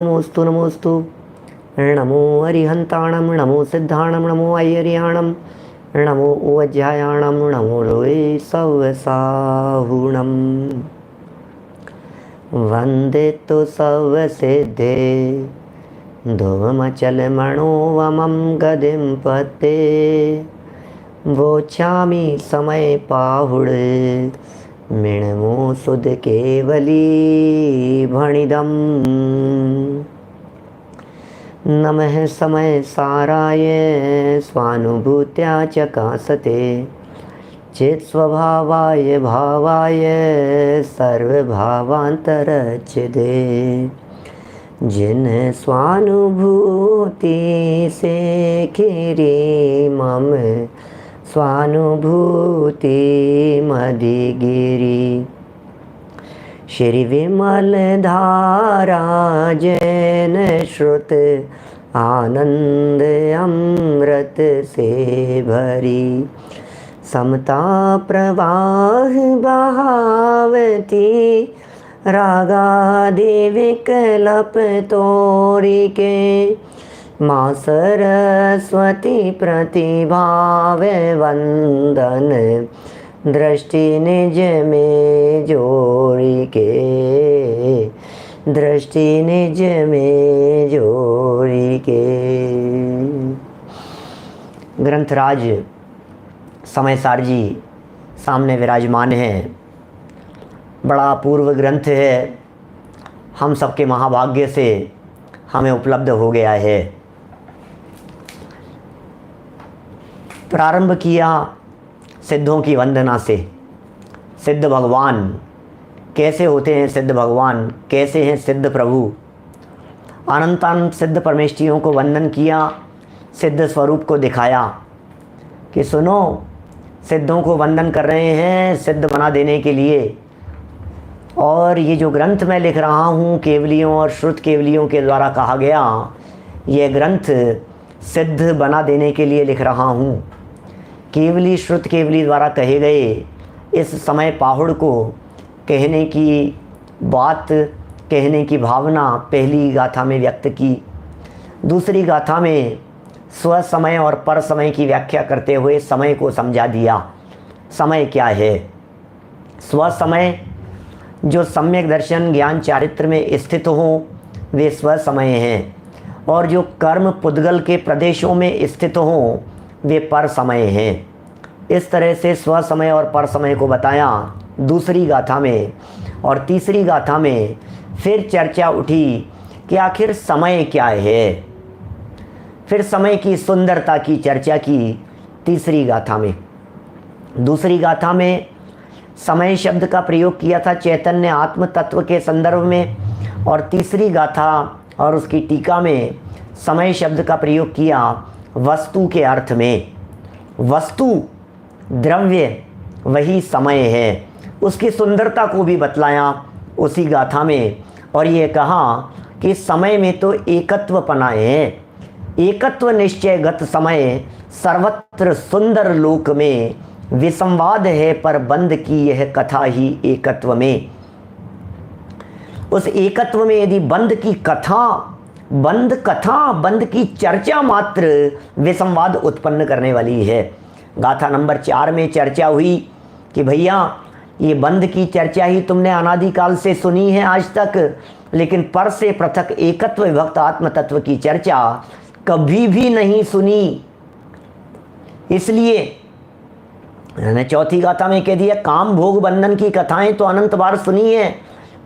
नमोस्तु नमोस्तु। नमो अरिहंताणं नमो सिद्धाणं नमो ऐयर्याणं नमो उवज्जायाणं नमो लोये सवसाहुणं। वन्दे तु सवसिद्धे ध्रुवमचलमणोवमं गदिं पते वोचामि समय पाहुडे मिणमो सुध केवली भणिदम्। नमः समय साराय स्वानुभूत्या चकासते चेत स्वभावाय भावाय सर्वभावांतरच्छिदे। जिन स्वानुभूति से खीरी मम स्वानुभूति मधिगिरी। श्री विमल धारा जैन श्रुत आनंद अमृत से भरी। समता प्रवाह बहावती रागादि विकल्प तोरी के। माँ सरस्वती प्रतिभाव वंदन दृष्टि निज में जोड़ी के। दृष्टि निज में जोड़ी के। ग्रंथराज समयसार जी सामने विराजमान हैं। बड़ा अपूर्व ग्रंथ है, हम सबके महाभाग्य से हमें उपलब्ध हो गया है। प्रारंभ किया सिद्धों की वंदना से। सिद्ध भगवान कैसे होते हैं? सिद्ध भगवान कैसे हैं? सिद्ध प्रभु अनंतानंत सिद्ध परमेष्ठियों को वंदन किया, सिद्ध स्वरूप को दिखाया कि सुनो, सिद्धों को वंदन कर रहे हैं सिद्ध बना देने के लिए। और ये जो ग्रंथ मैं लिख रहा हूँ केवलियों और श्रुत केवलियों के द्वारा कहा गया, ये ग्रंथ सिद्ध बना देने के लिए लिख रहा हूँ। केवली श्रुत केवली द्वारा कहे गए इस समय पाहुड़ को कहने की बात, कहने की भावना पहली गाथा में व्यक्त की। दूसरी गाथा में स्व समय और पर समय की व्याख्या करते हुए समय को समझा दिया। समय क्या है? स्व समय जो सम्यक दर्शन ज्ञान चारित्र में स्थित हों वे स्व समय हैं, और जो कर्म पुद्गल के प्रदेशों में स्थित हों वे पर समय हैं। इस तरह से स्व समय और पर समय को बताया दूसरी गाथा में। और तीसरी गाथा में फिर चर्चा उठी कि आखिर समय क्या है। फिर समय की सुंदरता की चर्चा की तीसरी गाथा में। दूसरी गाथा में समय शब्द का प्रयोग किया था चैतन्य आत्म तत्व के संदर्भ में, और तीसरी गाथा और उसकी टीका में समय शब्द का प्रयोग किया वस्तु के अर्थ में। वस्तु द्रव्य वही समय है, उसकी सुंदरता को भी बतलाया उसी गाथा में। और ये कहा कि समय में तो एकत्व पना है, एकत्व निश्चयगत समय सर्वत्र सुंदर लोक में। विसंवाद है पर बंद की यह कथा ही एकत्व में। उस एकत्व में यदि बंद की कथा, बंद की चर्चा मात्र विसंवाद उत्पन्न करने वाली है। गाथा नंबर 4 में चर्चा हुई कि भैया ये बंद की चर्चा ही तुमने अनादिकाल से सुनी है आज तक, लेकिन पर से पृथक एकत्व विभक्त आत्म तत्व की चर्चा कभी भी नहीं सुनी। इसलिए मैंने चौथी गाथा में कह दिया, काम भोग बंधन की कथाएं तो अनंत बार सुनी है,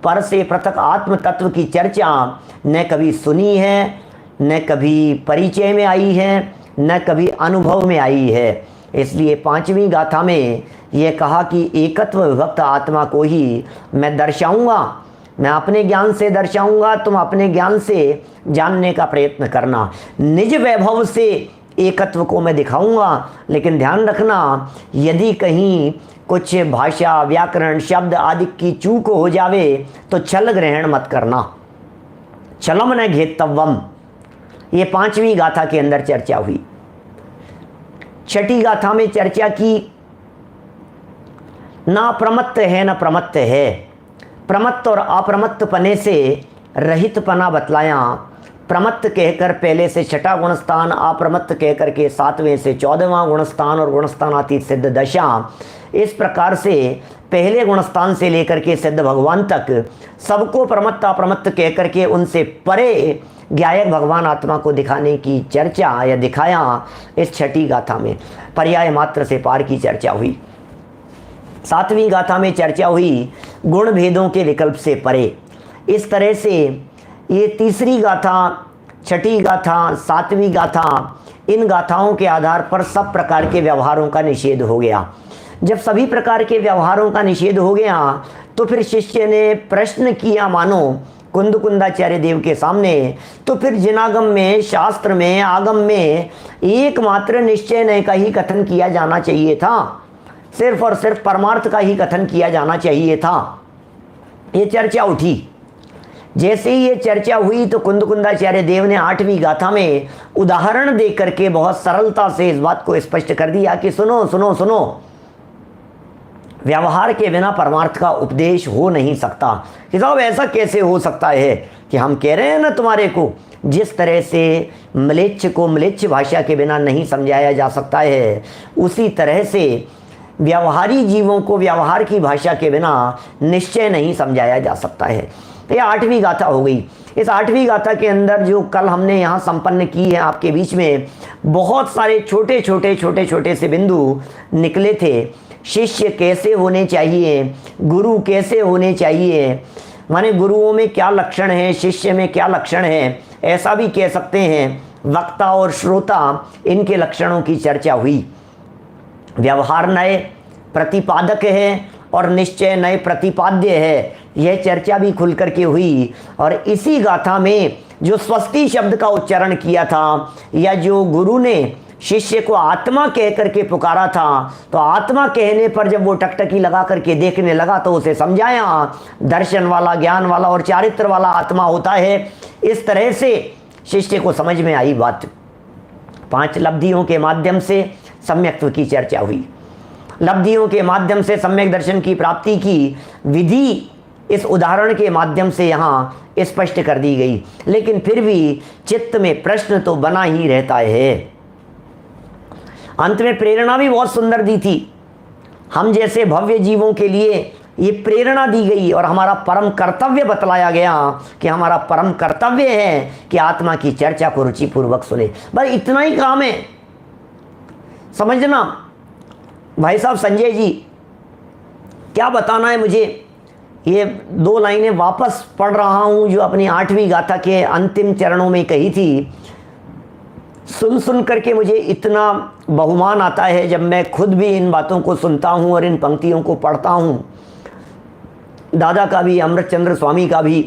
पर से पृथक आत्म तत्व की चर्चा न कभी सुनी है, न कभी परिचय में आई है, न कभी अनुभव में आई है। इसलिए पांचवी गाथा में यह कहा कि एकत्व विभक्त आत्मा को ही मैं दर्शाऊंगा, मैं अपने ज्ञान से दर्शाऊंगा, तुम अपने ज्ञान से जानने का प्रयत्न करना। निज वैभव से एकत्व को मैं दिखाऊंगा, लेकिन ध्यान रखना यदि कहीं कुछ भाषा व्याकरण शब्द आदि की चूक हो जावे तो छल ग्रहण मत करना। छलम न घेतव्यम, ये पांचवी गाथा के अंदर चर्चा हुई। छठी गाथा में चर्चा की ना प्रमत्त है न प्रमत्त है। प्रमत्त और अप्रमत्त पने से रहितपना बतलाया, प्रमत्त कहकर पहले से छठा गुणस्थान, अप्रमत्त कहकर के 7वें से 14वां गुणस्थान और गुणस्थानातीत सिद्ध दशा। इस प्रकार से पहले गुणस्थान से लेकर के सिद्ध भगवान तक सबको प्रमत्त अप्रमत्त कहकर के उनसे परे ज्ञायक भगवान आत्मा को दिखाने की चर्चा या दिखाया इस छठी गाथा में। पर्याय मात्र से पार की चर्चा हुई। 7वीं गाथा में चर्चा हुई गुण भेदों के विकल्प से परे। इस तरह से ये तीसरी गाथा, छठी गाथा, 7वीं गाथा, इन गाथाओं के आधार पर सब प्रकार के व्यवहारों का निषेध हो गया। जब सभी प्रकार के व्यवहारों का निषेध हो गया तो फिर शिष्य ने प्रश्न किया मानो कुंदकुंदाचार्य देव के सामने, तो फिर जिनागम में, शास्त्र में, आगम में एकमात्र निश्चय नय का ही कथन किया जाना चाहिए था, सिर्फ और सिर्फ परमार्थ का ही कथन किया जाना चाहिए था। ये चर्चा उठी। जैसे ही ये चर्चा हुई तो कुंदकुंदाचार्य देव ने 8वीं गाथा में उदाहरण दे करके बहुत सरलता से इस बात को स्पष्ट कर दिया कि सुनो सुनो सुनो, व्यवहार के बिना परमार्थ का उपदेश हो नहीं सकता। कि साहब ऐसा कैसे हो सकता है कि हम कह रहे हैं ना तुम्हारे को, जिस तरह से म्लेच्छ को म्लेच्छ भाषा के बिना नहीं समझाया जा सकता है, उसी तरह से व्यवहारी जीवों को व्यवहार की भाषा के बिना निश्चय नहीं समझाया जा सकता है। तो ये 8वीं गाथा हो गई। इस 8वीं गाथा के अंदर जो कल हमने यहाँ संपन्न की है आपके बीच में, बहुत सारे छोटे छोटे से बिंदु निकले थे। शिष्य कैसे होने चाहिए, गुरु कैसे होने चाहिए, माने गुरुओं में क्या लक्षण है, शिष्य में क्या लक्षण है, ऐसा भी कह सकते हैं। वक्ता और श्रोता, इनके लक्षणों की चर्चा हुई। व्यवहार नए प्रतिपादक है और निश्चय नए प्रतिपाद्य है, यह चर्चा भी खुल करके हुई। और इसी गाथा में जो स्वस्ति शब्द का उच्चारण किया था, या जो गुरु ने शिष्य को आत्मा कह करके पुकारा था, तो आत्मा कहने पर जब वो टकटकी लगा करके देखने लगा तो उसे समझाया दर्शन वाला, ज्ञान वाला और चारित्र वाला आत्मा होता है। इस तरह से शिष्य को समझ में आई बात। 5 लब्धियों के माध्यम से सम्यक्त्व की चर्चा हुई। लब्धियों के माध्यम से सम्यक दर्शन की प्राप्ति की विधि इस उदाहरण के माध्यम से यहाँ स्पष्ट कर दी गई। लेकिन फिर भी चित्त में प्रश्न तो बना ही रहता है। अंत में प्रेरणा भी बहुत सुंदर दी थी। हम जैसे भव्य जीवों के लिए ये प्रेरणा दी गई और हमारा परम कर्तव्य बतलाया गया कि हमारा परम कर्तव्य है कि आत्मा की चर्चा को रुचिपूर्वक सुने। बस इतना ही काम है, समझना। भाई साहब संजय जी, क्या बताना है मुझे, ये 2 लाइनें वापस पढ़ रहा हूँ जो अपनी 8वीं गाथा के अंतिम चरणों में कही थी। सुन करके मुझे इतना बहुमान आता है जब मैं खुद भी इन बातों को सुनता हूँ और इन पंक्तियों को पढ़ता हूँ। दादा का भी, अमृतचंद्र स्वामी का भी,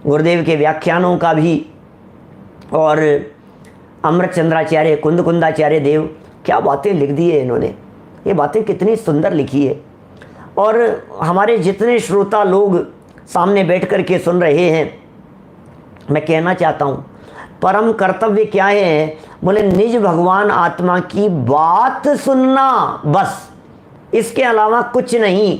गुरुदेव के व्याख्यानों का भी, और अमृतचंद्राचार्य, कुंदकुंदाचार्य देव, क्या बातें लिख दी है इन्होंने। ये बातें कितनी सुंदर लिखी है। और हमारे जितने श्रोता लोग सामने बैठ कर के सुन रहे हैं, मैं कहना चाहता हूँ परम कर्तव्य क्या है, बोले निज भगवान आत्मा की बात सुनना, बस, इसके अलावा कुछ नहीं।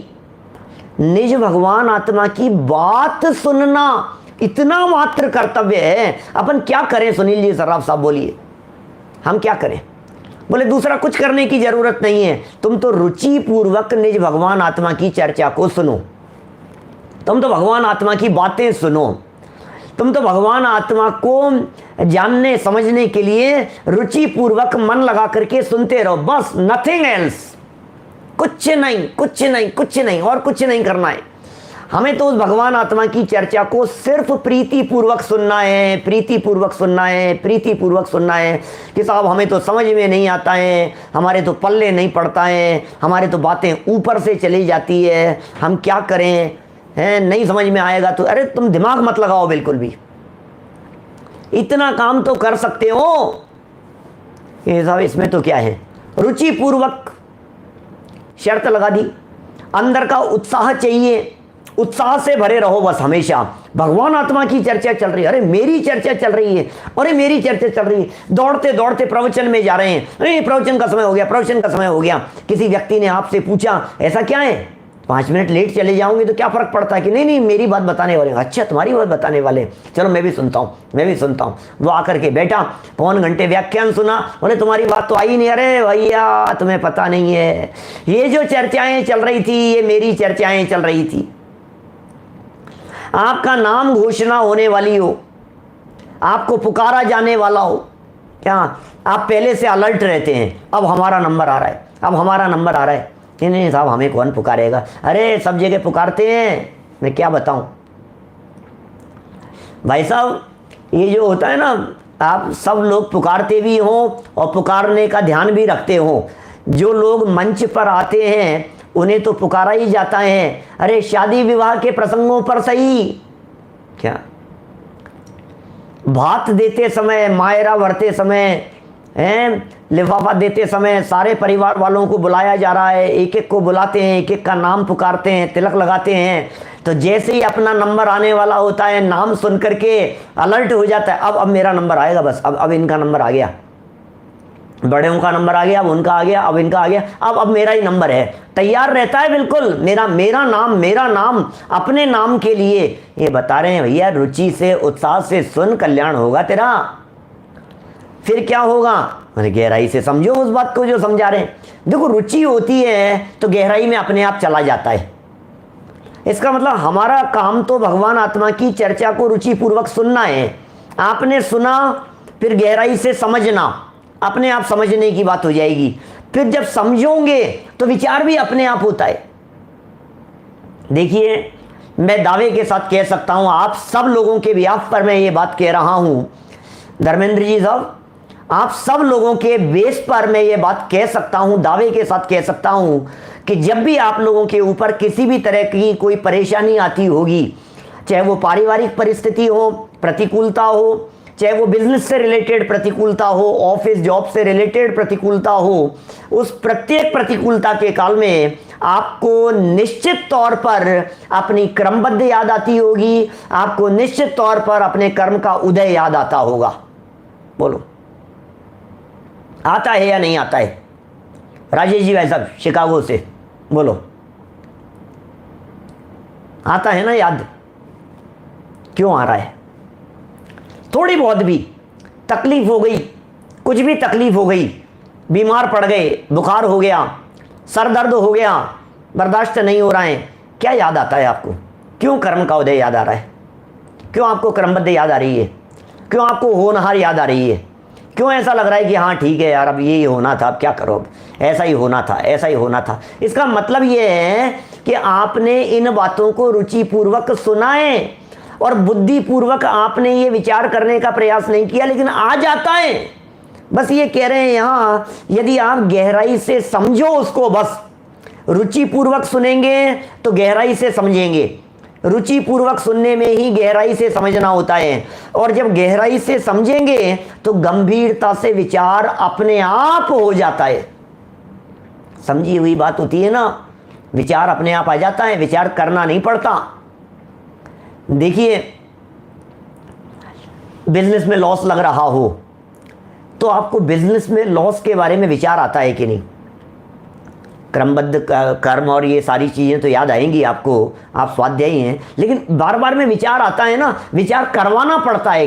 निज भगवान आत्मा की बात सुनना, इतना मात्र कर्तव्य है। अपन क्या करें सुनील जी, सर्राफ साहब बोलिए, हम क्या करें? बोले दूसरा कुछ करने की जरूरत नहीं है, तुम तो रुचि पूर्वक निज भगवान आत्मा की चर्चा को सुनो, तुम तो भगवान आत्मा की बातें सुनो, तुम तो भगवान आत्मा को जानने समझने के लिए रुचि पूर्वक मन लगा करके सुनते रहो, बस, नथिंग एल्स। कुछ नहीं, कुछ नहीं, कुछ नहीं, और कुछ नहीं करना है। हमें तो उस भगवान आत्मा की चर्चा को सिर्फ प्रीति पूर्वक सुनना है, प्रीति पूर्वक सुनना है, प्रीति पूर्वक सुनना है। कि साहब हमें तो समझ में नहीं आता है, हमारे तो पल्ले नहीं पड़ता है, हमारे तो बातें ऊपर से चली जाती है, हम क्या करें, है नहीं समझ में आएगा तो। अरे तुम दिमाग मत लगाओ बिल्कुल भी, इतना काम तो कर सकते हो। ये साहब इसमें तो क्या है, रुचि पूर्वक शर्त लगा दी, अंदर का उत्साह चाहिए, उत्साह से भरे रहो बस हमेशा। भगवान आत्मा की चर्चा चल रही है, अरे मेरी चर्चा चल रही है, अरे मेरी चर्चा चल रही है, दौड़ते दौड़ते प्रवचन में जा रहे हैं, अरे प्रवचन का समय हो गया, प्रवचन का समय हो गया। किसी व्यक्ति ने आपसे पूछा ऐसा क्या है, 5 मिनट लेट चले जाऊंगे तो क्या फ़र्क पड़ता है कि नहीं नहीं मेरी बात बताने वाले, अच्छा तुम्हारी बात बताने वाले, चलो मैं भी सुनता हूँ, मैं भी सुनता हूँ। वो आकर के बैठा, पौन घंटे व्याख्यान सुना, बोले तुम्हारी बात तो आई नहीं। अरे भैया तुम्हें पता नहीं है, ये जो चर्चाएं चल रही थी ये मेरी चर्चाएं चल रही थी। आपका नाम घोषणा होने वाली हो, आपको पुकारा जाने वाला हो, क्या आप पहले से अलर्ट रहते हैं, अब हमारा नंबर आ रहा है, अब हमारा नंबर आ रहा है। नहीं साहब हमें कौन पुकारेगा, अरे सब जगह पुकारते हैं, मैं क्या बताऊं भाई साहब। ये जो होता है ना, आप सब लोग पुकारते भी हो और पुकारने का ध्यान भी रखते हो। जो लोग मंच पर आते हैं उन्हें तो पुकारा ही जाता है। अरे शादी विवाह के प्रसंगों पर सही, क्या भात देते समय, मायरा भरते समय, लिफाफा देते समय सारे परिवार वालों को बुलाया जा रहा है, एक एक को बुलाते हैं, एक एक का नाम पुकारते हैं, तिलक लगाते हैं। तो जैसे ही अपना नंबर आने वाला होता है, नाम सुन करके अलर्ट हो जाता है, अब मेरा नंबर आएगा, बस अब इनका नंबर आ गया, बड़ों का नंबर आ गया, अब उनका आ गया, अब इनका आ गया, अब मेरा ही नंबर है। तैयार रहता है बिल्कुल, मेरा नाम अपने नाम के लिए। ये बता रहे हैं भैया, रुचि से उत्साह से सुन, कल्याण होगा तेरा। फिर क्या होगा, मैंने गहराई से समझो उस बात को जो समझा रहे हैं। देखो रुचि होती है तो गहराई में अपने आप चला जाता है। इसका मतलब हमारा काम तो भगवान आत्मा की चर्चा को रुचि पूर्वक सुनना है। आपने सुना, फिर गहराई से समझना, अपने आप समझने की बात हो जाएगी। फिर जब समझोगे तो विचार भी अपने आप होता है। देखिए मैं दावे के साथ कह सकता हूं, आप सब लोगों के बिहाफ पर मैं ये बात कह रहा हूं, धर्मेंद्र जी साहब, आप सब लोगों के बेस पर मैं ये बात कह सकता हूं, दावे के साथ कह सकता हूं कि जब भी आप लोगों के ऊपर किसी भी तरह की कोई परेशानी आती होगी, चाहे वो पारिवारिक परिस्थिति हो, प्रतिकूलता हो, चाहे वो बिजनेस से रिलेटेड प्रतिकूलता हो, ऑफिस जॉब से रिलेटेड प्रतिकूलता हो, उस प्रत्येक प्रतिकूलता के काल में आपको निश्चित तौर पर अपनी क्रमबद्ध याद आती होगी, आपको निश्चित तौर पर अपने कर्म का उदय याद आता होगा। बोलो आता है या नहीं आता है? राजेश जी भाई साहब शिकागो से, बोलो आता है ना याद? क्यों आ रहा है? थोड़ी बहुत भी तकलीफ हो गई, कुछ भी तकलीफ हो गई, बीमार पड़ गए, बुखार हो गया, सर दर्द हो गया, बर्दाश्त नहीं हो रहा है, क्या याद आता है आपको? क्यों कर्म का उदय याद आ रहा है? क्यों आपको क्रमबद्ध याद आ रही है? क्यों आपको होनहार याद आ रही है? क्यों ऐसा लग रहा है कि हाँ ठीक है यार, अब ये होना था, अब क्या करो, अब ऐसा ही होना था, ऐसा ही होना था? इसका मतलब ये है कि आपने इन बातों को रुचिपूर्वक सुना है और बुद्धिपूर्वक आपने ये विचार करने का प्रयास नहीं किया, लेकिन आ जाता है। बस ये कह रहे हैं यहाँ, यदि आप गहराई से समझो उसको, बस रुचिपूर्वक सुनेंगे तो गहराई से समझेंगे। रुचिपूर्वक सुनने में ही गहराई से समझना होता है, और जब गहराई से समझेंगे तो गंभीरता से विचार अपने आप हो जाता है। समझी हुई बात होती है ना, विचार अपने आप आ जाता है, विचार करना नहीं पड़ता। देखिए बिजनेस में लॉस लग रहा हो तो आपको बिजनेस में लॉस के बारे में विचार आता है कि नहीं? क्रमबद्ध कर्म और ये सारी चीज़ें तो याद आएंगी आपको, आप स्वाध्यायी हैं, लेकिन बार बार में विचार आता है ना, विचार करवाना पड़ता है।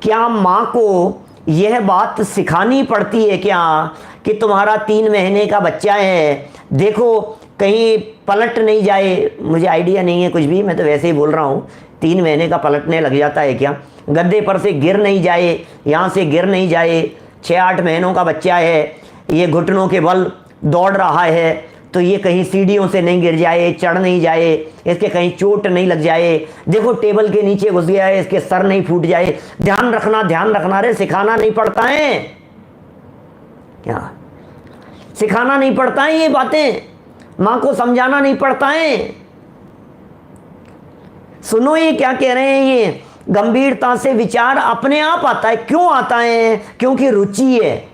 क्या माँ को यह बात सिखानी पड़ती है क्या कि तुम्हारा 3 महीने का बच्चा है, देखो कहीं पलट नहीं जाए? मुझे आइडिया नहीं है कुछ भी, मैं तो वैसे ही बोल रहा हूँ। 3 महीने का पलटने लग जाता है क्या? गद्दे पर से गिर नहीं जाए, यहाँ से गिर नहीं जाए, 6-8 महीनों का बच्चा है, ये घुटनों के बल दौड़ रहा है, तो ये कहीं सीढ़ियों से नहीं गिर जाए, चढ़ नहीं जाए, इसके कहीं चोट नहीं लग जाए, देखो टेबल के नीचे घुस गया है, इसके सर नहीं फूट जाए, ध्यान रखना रे। सिखाना नहीं पड़ता है क्या? सिखाना नहीं पड़ता है, ये बातें माँ को समझाना नहीं पड़ता है। सुनो ये क्या कह रहे हैं, ये गंभीरता से विचार अपने आप आता है। क्यों आता है? क्योंकि रुचि है।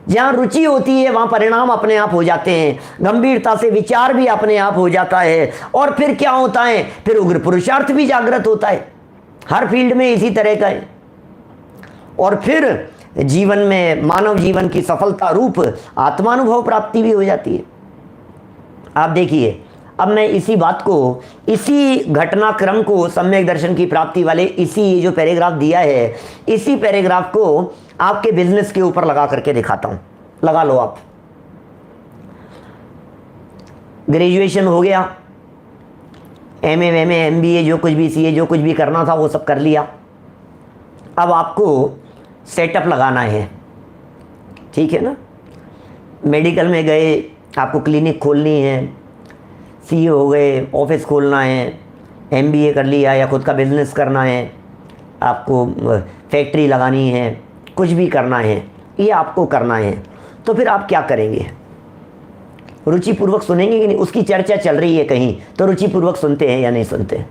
जहाँ रुचि होती है वहाँ परिणाम अपने आप हो जाते हैं, गंभीरता से विचार भी अपने आप हो जाता है। और फिर क्या होता है? फिर उग्र पुरुषार्थ भी जागृत होता है, हर फील्ड में इसी तरह का है। और फिर जीवन में, मानव जीवन की सफलता रूप आत्मानुभव प्राप्ति भी हो जाती है। आप देखिए, अब मैं इसी बात को, इसी घटनाक्रम को, सम्यक दर्शन की प्राप्ति वाले इसी जो पैराग्राफ दिया है, इसी पैराग्राफ को आपके बिजनेस के ऊपर लगा करके दिखाता हूं। लगा लो आप। ग्रेजुएशन हो गया, एमए एमबीए जो कुछ भी, सीए जो कुछ भी करना था वो सब कर लिया। अब आपको सेटअप लगाना है, ठीक है ना। मेडिकल में गए, आपको क्लिनिक खोलनी है, सीए हो गए, ऑफिस खोलना है, एमबीए कर लिया या खुद का बिजनेस करना है, आपको फैक्ट्री लगानी है, कुछ भी करना है, ये आपको करना है। तो फिर आप क्या करेंगे? रुचिपूर्वक सुनेंगे कि नहीं? उसकी चर्चा चल रही है कहीं, तो रुचिपूर्वक सुनते हैं या नहीं सुनते?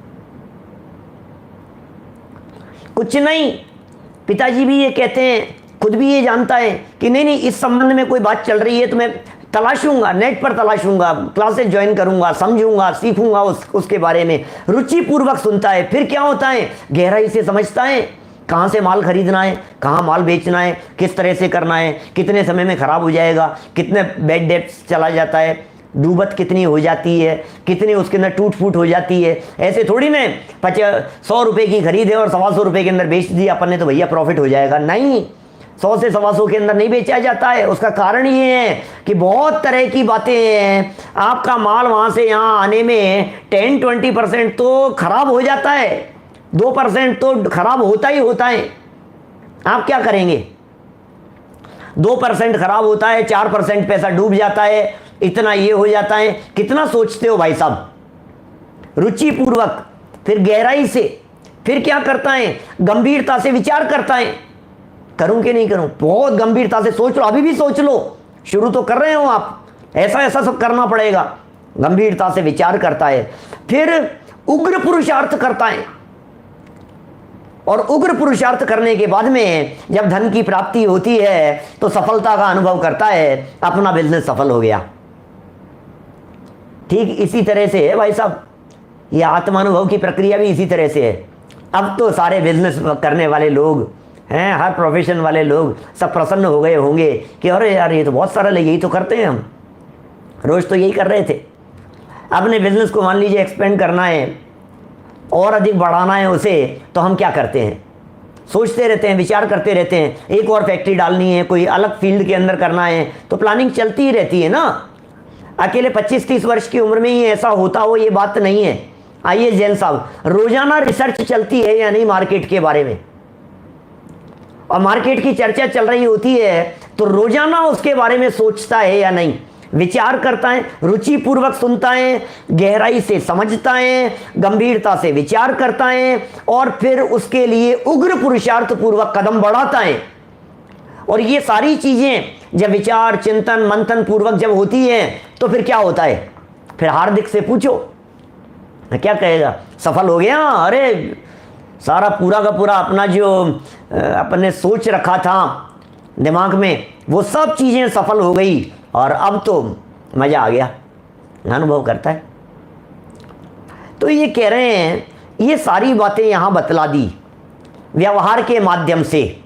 कुछ नहीं, पिताजी भी ये कहते हैं, खुद भी ये जानता है कि नहीं नहीं, इस संबंध में कोई बात चल रही है तो मैं तलाशूंगा, नेट पर तलाशूंगा, क्लासेस ज्वाइन करूंगा, समझूंगा, सीखूंगा उसके बारे में। रुचिपूर्वक सुनता है, फिर क्या होता है? गहराई से समझता है कहाँ से माल खरीदना है, कहाँ माल बेचना है, किस तरह से करना है, कितने समय में खराब हो जाएगा, कितने बैड डेट्स चला जाता है, डूबत कितनी हो जाती है, कितनी उसके अंदर टूट फूट हो जाती है। ऐसे थोड़ी में 100 रुपये की खरीदे और 125 रुपये के अंदर बेच दिया अपन ने तो भैया प्रॉफिट हो जाएगा। नहीं, 100 से 125 के अंदर नहीं बेचा जाता है। उसका कारण ये है कि बहुत तरह की बातें हैं। आपका माल वहाँ से यहाँ आने में 10-20% तो खराब हो जाता है, 2% तो खराब होता ही होता है। आप क्या करेंगे? 2% खराब होता है, 4% पैसा डूब जाता है, इतना ये हो जाता है। कितना सोचते हो भाई साहब? रुचिपूर्वक, फिर गहराई से, फिर क्या करता है? गंभीरता से विचार करता है, करूं कि नहीं करूं। बहुत गंभीरता से सोच लो, अभी भी सोच लो, शुरू तो कर रहे हो आप, ऐसा ऐसा सब करना पड़ेगा। गंभीरता से विचार करता है, फिर उग्र पुरुषार्थ करता है, और उग्र पुरुषार्थ करने के बाद में जब धन की प्राप्ति होती है तो सफलता का अनुभव करता है, अपना बिजनेस सफल हो गया। ठीक इसी तरह से है भाई साहब, ये आत्मानुभव की प्रक्रिया भी इसी तरह से है। अब तो सारे बिजनेस करने वाले लोग हैं, हर प्रोफेशन वाले लोग सब प्रसन्न हो गए होंगे कि अरे यार ये तो बहुत सरल है, यही तो करते हैं हम, रोज तो यही कर रहे थे। अपने बिजनेस को मान लीजिए एक्सपेंड करना है और अधिक बढ़ाना है उसे, तो हम क्या करते हैं? सोचते रहते हैं, विचार करते रहते हैं, एक और फैक्ट्री डालनी है, कोई अलग फील्ड के अंदर करना है, तो प्लानिंग चलती ही रहती है ना। अकेले 25-30 वर्ष की उम्र में ही ऐसा होता हो ये बात नहीं है। आइए जैन साहब, रोजाना रिसर्च चलती है या नहीं मार्केट के बारे में, और मार्केट की चर्चा चल रही होती है तो रोजाना उसके बारे में सोचता है या नहीं, विचार करता है, रुचिपूर्वक सुनता है, गहराई से समझता है, गंभीरता से विचार करता है, और फिर उसके लिए उग्र पुरुषार्थ पूर्वक कदम बढ़ाता है। और ये सारी चीजें जब विचार चिंतन मंथन पूर्वक जब होती हैं तो फिर क्या होता है? फिर हार्दिक से पूछो, क्या कहेगा? सफल हो गया। अरे सारा पूरा का पूरा अपना जो अपने सोच रखा था दिमाग में, वो सब चीजें सफल हो गई और अब तो मजा आ गया, अनुभव करता है। तो ये कह रहे हैं, ये सारी बातें यहां बतला दी व्यवहार के माध्यम से।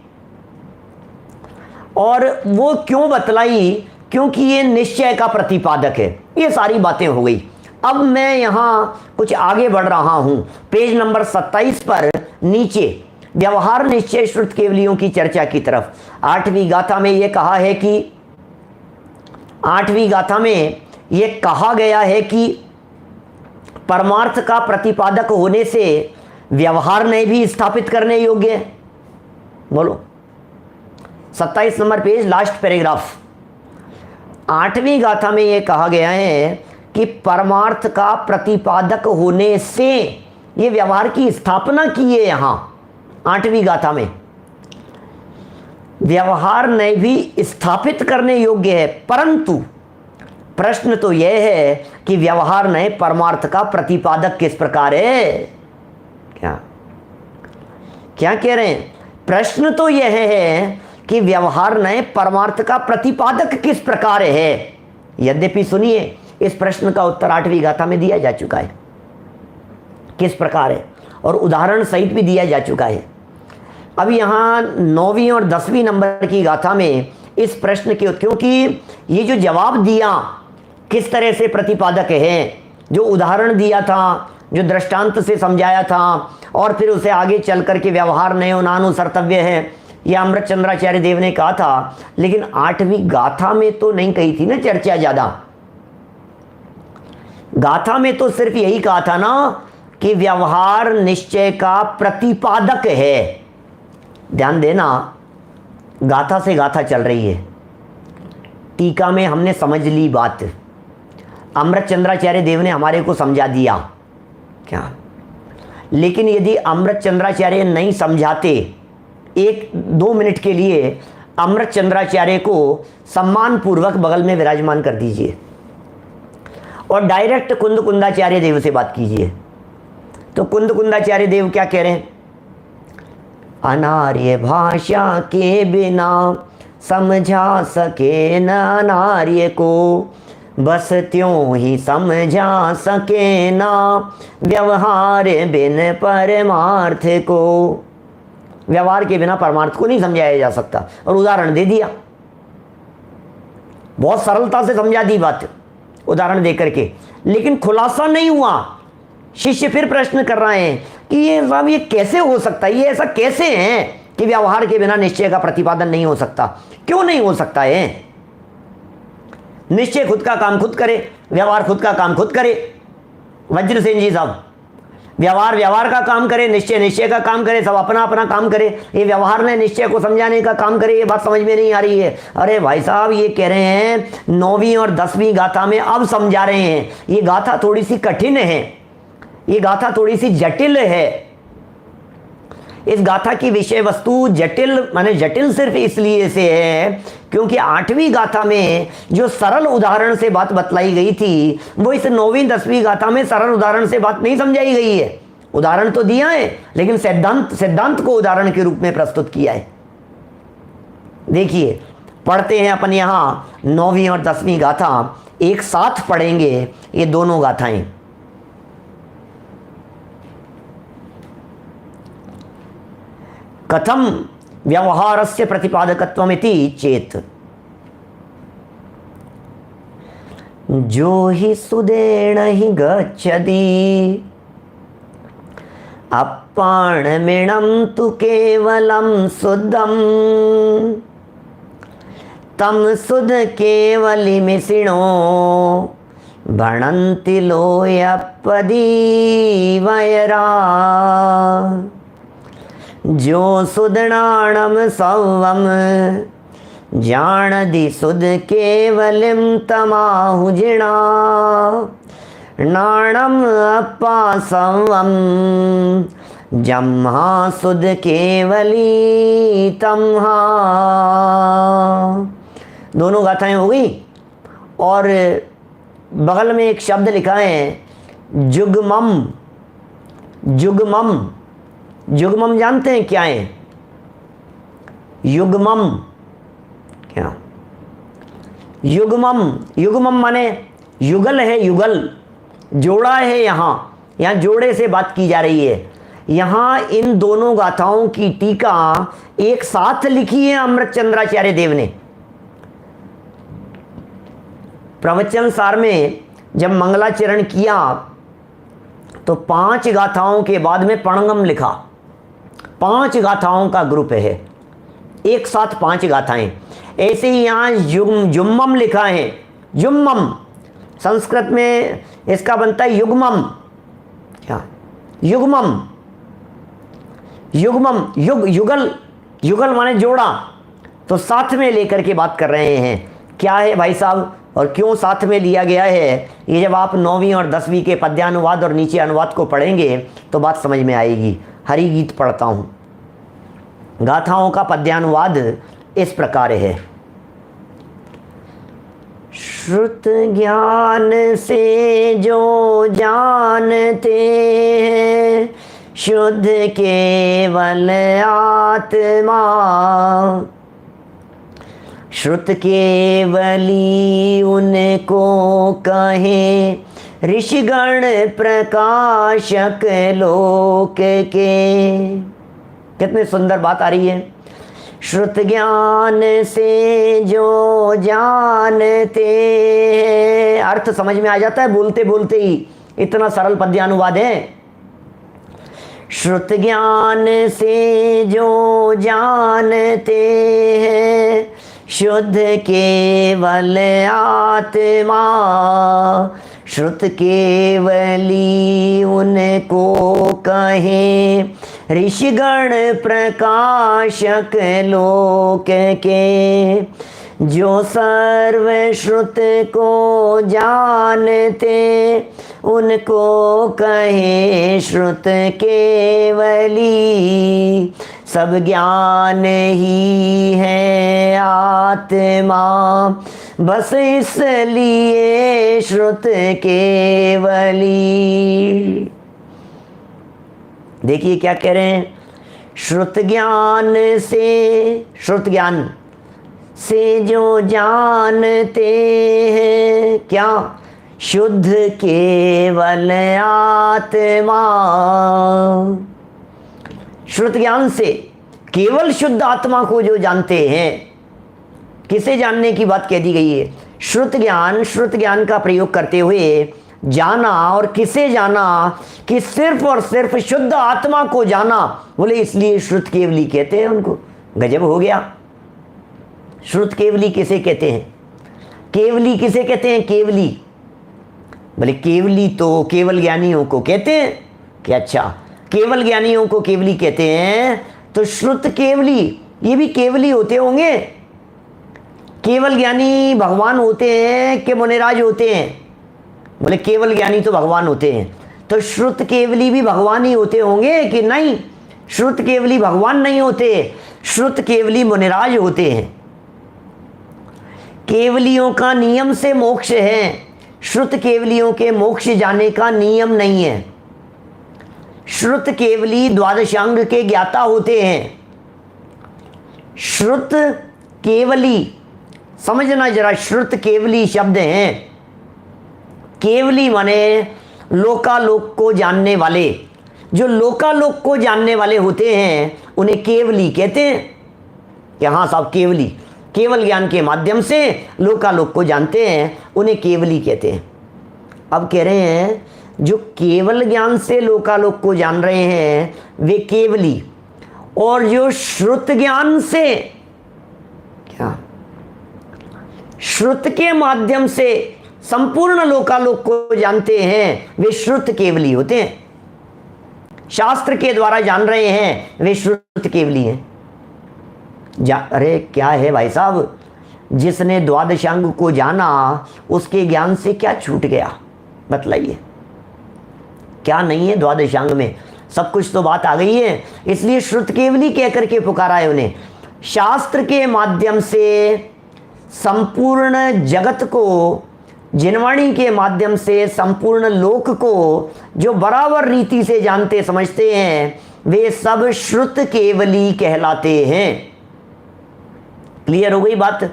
और वो क्यों बतलाई? क्योंकि ये निश्चय का प्रतिपादक है। ये सारी बातें हो गई। अब मैं यहां कुछ आगे बढ़ रहा हूं, पेज नंबर 27 पर नीचे व्यवहार निश्चय श्रुत केवलियों की चर्चा की तरफ। 8वीं गाथा में यह कहा है कि 8वीं गाथा में यह कहा गया है कि परमार्थ का प्रतिपादक होने से व्यवहार नहीं भी स्थापित करने योग्य है। बोलो, 27 नंबर पेज, लास्ट पैराग्राफ। 8वीं गाथा में यह कहा गया है कि परमार्थ का प्रतिपादक होने से ये व्यवहार की स्थापना की है। यहां 8वीं गाथा में व्यवहार नहीं भी स्थापित करने योग्य है, परंतु प्रश्न तो यह है कि व्यवहार नहीं परमार्थ का प्रतिपादक किस प्रकार है? क्या क्या कह रहे हैं? प्रश्न तो यह है कि व्यवहार नहीं परमार्थ का प्रतिपादक किस प्रकार है। यद्यपि सुनिए, इस प्रश्न का उत्तर 8वीं गाथा में दिया जा चुका है, किस प्रकार है, और उदाहरण सहित भी दिया जा चुका है। अब यहाँ 9वीं और 10वीं नंबर की गाथा में इस प्रश्न के, क्योंकि ये जो जवाब दिया किस तरह से प्रतिपादक है, जो उदाहरण दिया था, जो दृष्टांत से समझाया था, और फिर उसे आगे चल करके व्यवहार नयो नानुसर्तव्य है, यह अमृत चंद्राचार्य देव ने कहा था। लेकिन 8वीं गाथा में तो नहीं कही थी ना चर्चा ज़्यादा। गाथा में तो सिर्फ यही कहा था ना कि व्यवहार निश्चय का प्रतिपादक है। ध्यान देना, गाथा से गाथा चल रही है। टीका में हमने समझ ली बात, अमृत चंद्राचार्य देव ने हमारे को समझा दिया क्या। लेकिन यदि अमृत चंद्राचार्य नहीं समझाते, 1-2 मिनट के लिए अमृत चंद्राचार्य को सम्मान पूर्वक बगल में विराजमान कर दीजिए और डायरेक्ट कुंद कुंदाचार्य देव से बात कीजिए। तो कुंद कुंदाचार्य देव क्या कह रहे हैं? अनार्य भाषा के बिना समझा सके न अनार्य को, बस त्यों ही समझा सके ना व्यवहार बिन परमार्थ को। व्यवहार के बिना परमार्थ को नहीं समझाया जा सकता। और उदाहरण दे दिया, बहुत सरलता से समझा दी बात उदाहरण दे करके, लेकिन खुलासा नहीं हुआ। शिष्य फिर प्रश्न कर रहे हैं कि ये साहब ये कैसे हो सकता है, ये ऐसा कैसे है कि व्यवहार के बिना निश्चय का प्रतिपादन नहीं हो सकता? क्यों नहीं हो सकता है? निश्चय खुद का काम खुद करे, व्यवहार खुद का काम खुद करे। वज्रसेन जी साहब, व्यवहार व्यवहार का काम करे, निश्चय निश्चय का काम करे, सब अपना अपना काम करे। ये व्यवहार ने निश्चय को समझाने का काम करे, ये बात समझ में नहीं आ रही है। अरे भाई साहब, ये कह रहे हैं 9वीं और 10वीं गाथा में अब समझा रहे हैं। ये गाथा थोड़ी सी कठिन है, ये गाथा थोड़ी सी जटिल है। इस गाथा की विषय वस्तु जटिल, माने जटिल सिर्फ इसलिए से है क्योंकि 8वीं गाथा में जो सरल उदाहरण से बात बतलाई गई थी, वो इस 9वीं 10वीं गाथा में सरल उदाहरण से बात नहीं समझाई गई है। उदाहरण तो दिया है, लेकिन सिद्धांत को उदाहरण के रूप में प्रस्तुत किया है। देखिए, पढ़ते हैं अपन यहाँ 9वीं और 10वीं गाथा एक साथ पढ़ेंगे, ये दोनों गाथाएं। कथम व्यवहारस्य प्रतिपादकत्वमिति चेत, जो हि सुदेन हि गच्छति अपाणमिणं तु केवलं शुद्धं, तम शुद्ध केवलिमिषिणो भणन्ति लोयपदी वैरा। जो सुदणाणम सौवम जानदि सुद केवलिम तमाहुजिणा, नाणम अपा सौवम जम्हा सुद केवली तमहा। दोनों गाथाएं हो गई। और बगल में एक शब्द लिखा है जुगमम। जुगमम, युग्मम जानते हैं क्या है? युग्मम क्या? युग्मम, युग्मम माने युगल है, युगल जोड़ा है। यहाँ जोड़े से बात की जा रही है। यहाँ इन दोनों गाथाओं की टीका एक साथ लिखी है अमृत चंद्राचार्य देव ने। प्रवचन सार में जब मंगलाचरण किया तो 5 गाथाओं के बाद में पणगम लिखा। 5 गाथाओं का ग्रुप है, एक साथ 5 गाथाएं। ऐसे ही यहाँ जुम्मम लिखा है। जुम्मम संस्कृत में इसका बनता है युग्मम। क्या? युग्मम, युग्मम, युगल, युगल माने जोड़ा। तो साथ में लेकर के बात कर रहे हैं। क्या है भाई साहब, और क्यों साथ में लिया गया है, ये जब आप 9वीं और 10वीं के पद्यानुवाद और नीचे अनुवाद को पढ़ेंगे तो बात समझ में आएगी। हरि गीत पढ़ता हूँ। गाथाओं का पद्यानुवाद इस प्रकार है। श्रुत ज्ञान से जो जानते हैं शुद्ध केवल आत्मा, श्रुत केवली उनको कहे ऋषिगण प्रकाशक लोक के। कितनी सुंदर बात आ रही है श्रुत ज्ञान से जो जानते हैं। अर्थ समझ में आ जाता है बोलते बोलते ही, इतना सरल पद्यानुवाद है। श्रुत ज्ञान से जो जानते हैं, शुद्ध केवल आत्मा, श्रुत केवली उनको कहे, ऋषिगण प्रकाशक लोक के। जो सर्व श्रुत को जानते, उनको कहे श्रुत केवली। सब ज्ञान ही है आत्मा, बस इसलिए श्रुत केवली। देखिए क्या कह रहे हैं, श्रुत ज्ञान से, श्रुत ज्ञान से जो जानते हैं, क्या? शुद्ध केवल आत्मा। श्रुत ज्ञान से केवल शुद्ध आत्मा को जो जानते हैं, किसे जानने की बात कह दी गई है? श्रुत ज्ञान, श्रुत ज्ञान का प्रयोग करते हुए जाना, और किसे जाना? कि सिर्फ और सिर्फ शुद्ध आत्मा को जाना। बोले इसलिए श्रुत केवली कहते हैं उनको। गजब हो गया। श्रुत केवली किसे कहते हैं? केवली किसे कहते हैं? केवली। बोले केवली तो केवल ज्ञानियों को कहते हैं कि अच्छा, केवल ज्ञानियों को केवली कहते हैं, तो श्रुत केवली ये भी केवली होते होंगे। केवल ज्ञानी भगवान होते हैं कि मुनिराज होते हैं? बोले केवल ज्ञानी तो भगवान होते हैं, तो श्रुत केवली भी भगवान ही होते होंगे कि नहीं? श्रुत केवली भगवान नहीं होते, श्रुत केवली मुनिराज होते हैं। केवलियों का नियम से मोक्ष है, श्रुत केवलियों के मोक्ष जाने का नियम नहीं है। श्रुत केवली द्वादशांग के ज्ञाता होते हैं। श्रुत केवली, समझना जरा, श्रुत केवली शब्द हैं। केवली माने लोकालोक को जानने वाले। जो लोकालोक को जानने वाले होते हैं उन्हें केवली कहते हैं कि हाँ साहब केवली, केवल ज्ञान के माध्यम से लोकालोक को जानते हैं, उन्हें केवली कहते हैं। अब कह रहे हैं जो केवल ज्ञान से लोकालोक को जान रहे हैं वे केवली, और जो श्रुत ज्ञान से, क्या श्रुत के माध्यम से संपूर्ण लोकालोक को जानते हैं, वे श्रुत केवली होते हैं। शास्त्र के द्वारा जान रहे हैं वे श्रुत केवली हैं। अरे क्या है भाई साहब, जिसने द्वादशांग को जाना उसके ज्ञान से क्या छूट गया? बतलाइए, क्या नहीं है द्वादशांग में? सब कुछ तो बात आ गई है, इसलिए श्रुत केवली कह करके पुकारा है उन्हें। शास्त्र के माध्यम से संपूर्ण जगत को, जिनवाणी के माध्यम से संपूर्ण लोक को जो बराबर रीति से जानते समझते हैं, वे सब श्रुत केवली कहलाते हैं। क्लियर हो गई बात?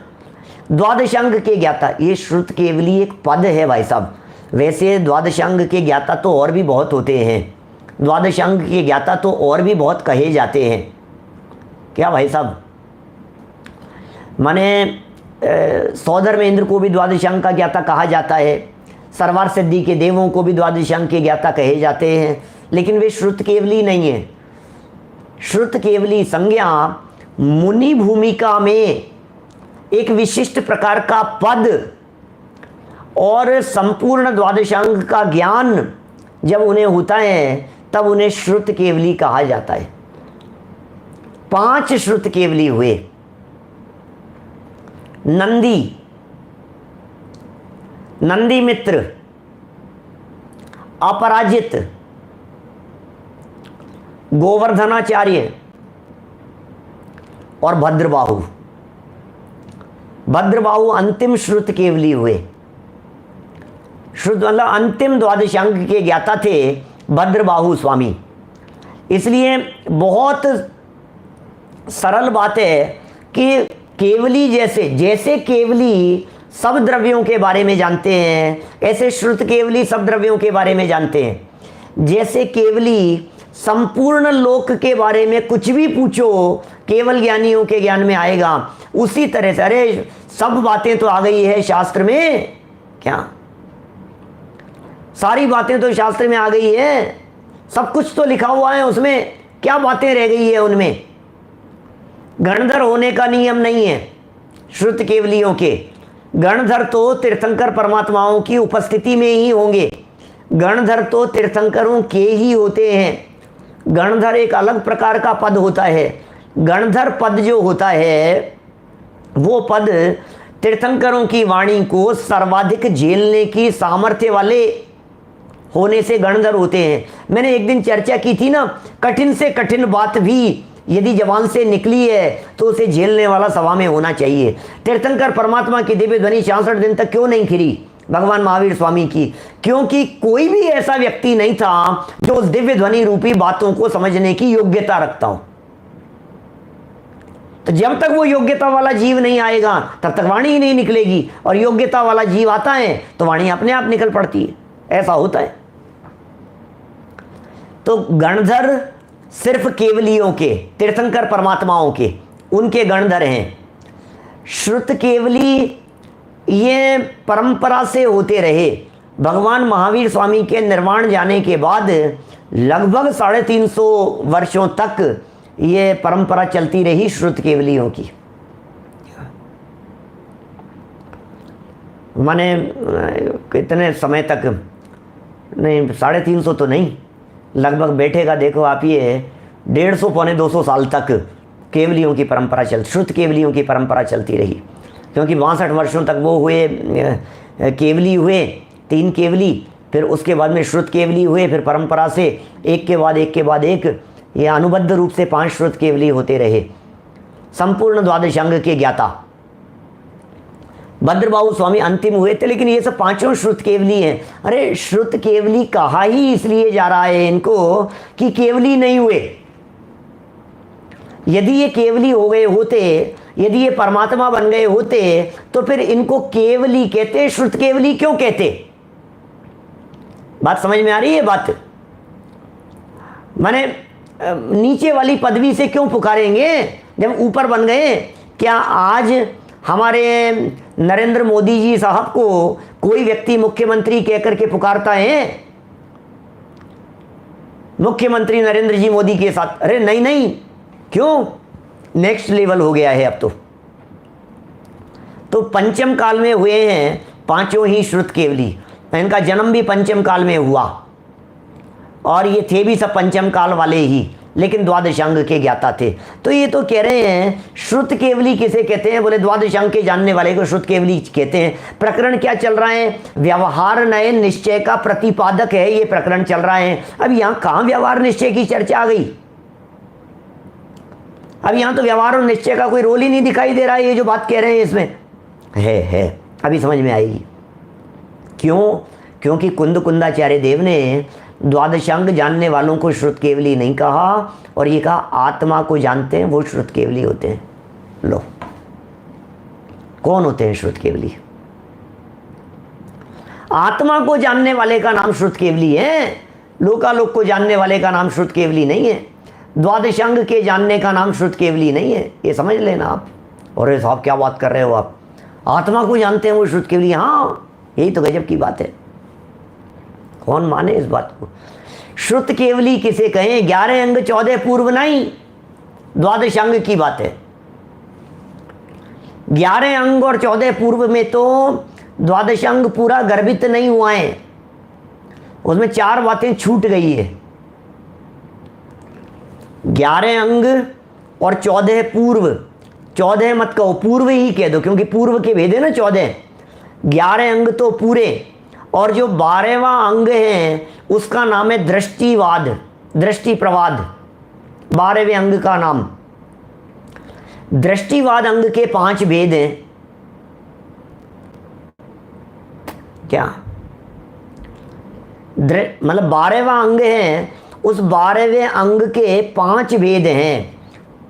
द्वादशांग के ज्ञाता, ये श्रुत केवली एक पद है भाई साहब। वैसे द्वादशांग के ज्ञाता तो और भी बहुत होते हैं, द्वादशांग के ज्ञाता तो और भी बहुत कहे जाते हैं। क्या भाई साहब? माने सौधर्मेंद्र को भी द्वादशांग का ज्ञाता कहा जाता है, सर्वार सिद्धि के देवों को भी द्वादशांग के ज्ञाता कहे जाते हैं, लेकिन वे श्रुत केवली नहीं है। श्रुत केवली संज्ञा मुनि भूमिका में एक विशिष्ट प्रकार का पद और संपूर्ण द्वादशांग का ज्ञान जब उन्हें होता है तब उन्हें श्रुत केवली कहा जाता है। 5 श्रुत केवली हुए। नंदी, नंदी मित्र, अपराजित, गोवर्धनाचार्य और भद्रबाहु। भद्रबाहु अंतिम श्रुत केवली हुए। श्रुत मतलब अंतिम द्वादशांग के ज्ञाता थे भद्रबाहु स्वामी। इसलिए बहुत सरल बात है कि केवली जैसे केवली सब द्रव्यों के बारे में जानते हैं, ऐसे श्रुत केवली सब द्रव्यों के बारे में जानते हैं। जैसे केवली संपूर्ण लोक के बारे में कुछ भी पूछो केवल ज्ञानियों के ज्ञान में आएगा। उसी तरह से अरे सब बातें तो आ गई है शास्त्र में, क्या सारी बातें तो शास्त्र में आ गई है, सब कुछ तो लिखा हुआ है उसमें, क्या बातें रह गई है उनमें। गणधर होने का नियम नहीं है श्रुत केवलियों के। गणधर तो तीर्थंकर परमात्माओं की उपस्थिति में ही होंगे, गणधर तो तीर्थंकरों के ही होते हैं। गणधर एक अलग प्रकार का पद होता है। गणधर पद जो होता है वो पद तीर्थंकरों की वाणी को सर्वाधिक झेलने की सामर्थ्य वाले होने से गणधर होते हैं। मैंने एक दिन चर्चा की थी ना, कठिन से कठिन बात भी यदि जवान से निकली है तो उसे झेलने वाला सभा में होना चाहिए। तीर्थंकर परमात्मा की दिव्य ध्वनि 66 दिन तक क्यों नहीं खिली भगवान महावीर स्वामी की? क्योंकि कोई भी ऐसा व्यक्ति नहीं था जो उस दिव्य ध्वनि रूपी बातों को समझने की योग्यता रखता हो। तो जब तक वो योग्यता वाला जीव नहीं आएगा तब तक वाणी ही नहीं निकलेगी, और योग्यता वाला जीव आता है तो वाणी अपने आप निकल पड़ती है, ऐसा होता है। तो गणधर सिर्फ केवलियों के, तीर्थंकर परमात्माओं के, उनके गणधर हैं। श्रुत केवली ये परंपरा से होते रहे। भगवान महावीर स्वामी के निर्वाण जाने के बाद लगभग 350 वर्षों तक ये परंपरा चलती रही श्रुत केवलियों की। माने कितने समय तक नहीं, 350 तो नहीं, लगभग बैठेगा देखो आप ये 150 पौने 200 साल तक केवलियों की परंपरा श्रुत केवलियों की परंपरा चलती रही। क्योंकि 62 वर्षों तक वो हुए केवली हुए, 3 केवली, फिर उसके बाद में श्रुत केवली हुए, फिर परंपरा से एक के बाद एक के बाद एक ये अनुबद्ध रूप से 5 श्रुत केवली होते रहे। संपूर्ण द्वादशांग के ज्ञाता भद्रबाहु स्वामी अंतिम हुए थे, लेकिन ये सब 5 श्रुत केवली हैं। अरे श्रुत केवली कहा ही इसलिए जा रहा है इनको कि केवली नहीं हुए। यदि ये केवली हो गए होते, यदि ये परमात्मा बन गए होते तो फिर इनको केवली कहते, श्रुत केवली क्यों कहते? बात समझ में आ रही है? बात माने नीचे वाली पदवी से क्यों पुकारेंगे जब ऊपर बन गए? क्या आज हमारे नरेंद्र मोदी जी साहब को कोई व्यक्ति मुख्यमंत्री कहकर के पुकारता है? मुख्यमंत्री नरेंद्र जी मोदी के साथ? अरे नहीं नहीं, क्यों? नेक्स्ट लेवल हो गया है अब तो पंचम काल में हुए हैं 5 ही श्रुत केवली। इनका जन्म भी पंचम काल में हुआ और ये थे भी सब पंचम काल वाले ही, लेकिन द्वादशांग के ज्ञाता थे। तो ये तो कह रहे हैं श्रुत केवली किसे कहते हैं? बोले द्वादशांग के जानने वाले को श्रुत केवली कहते हैं। प्रकरण क्या चल रहा है? व्यवहार नए निश्चय का प्रतिपादक है ये प्रकरण चल रहा है। अब यहाँ कहाँ व्यवहार निश्चय की चर्चा आ गई? अब यहाँ तो व्यवहार और निश्चय का कोई रोल ही नहीं दिखाई दे रहा है। ये जो बात कह रहे हैं इसमें है अभी समझ में आएगी। क्यों? क्योंकि कुंद कुंदाचार्य देव ने द्वादशांग जानने वालों को श्रुत केवली नहीं कहा, और ये कहा आत्मा को जानते हैं वो श्रुत केवली होते हैं। लो, कौन होते हैं श्रुत केवली? आत्मा को जानने वाले का नाम श्रुत केवली है, लोकालोक को जानने वाले का नाम श्रुत केवली नहीं है, द्वादशांग के जानने का नाम श्रुत केवली नहीं है। ये समझ लेना आप। और साहब क्या बात कर रहे हो आप? आत्मा को जानते हैं वो श्रुत केवली? हाँ, यही तो गजब की बात है। कौन माने इस बात को? श्रुत केवली किसे कहें? 11 अंग 14 पूर्व नहीं, द्वादशांग की बात है। 11 अंग और 14 पूर्व में तो द्वादशांग पूरा गर्भित नहीं हुआ है, उसमें 4 बातें छूट गई है। 11 अंग और 14 पूर्व, 14 मत कहो, पूर्व ही कह दो, क्योंकि पूर्व के भेद है ना 14। 11 अंग तो पूरे, और जो 12वां अंग है उसका नाम है दृष्टिवाद, दृष्टि प्रवाद। 12वें अंग का नाम दृष्टिवाद। अंग के 5 भेद हैं। क्या मतलब 12वां अंग है, उस 12वें अंग के 5 भेद हैं।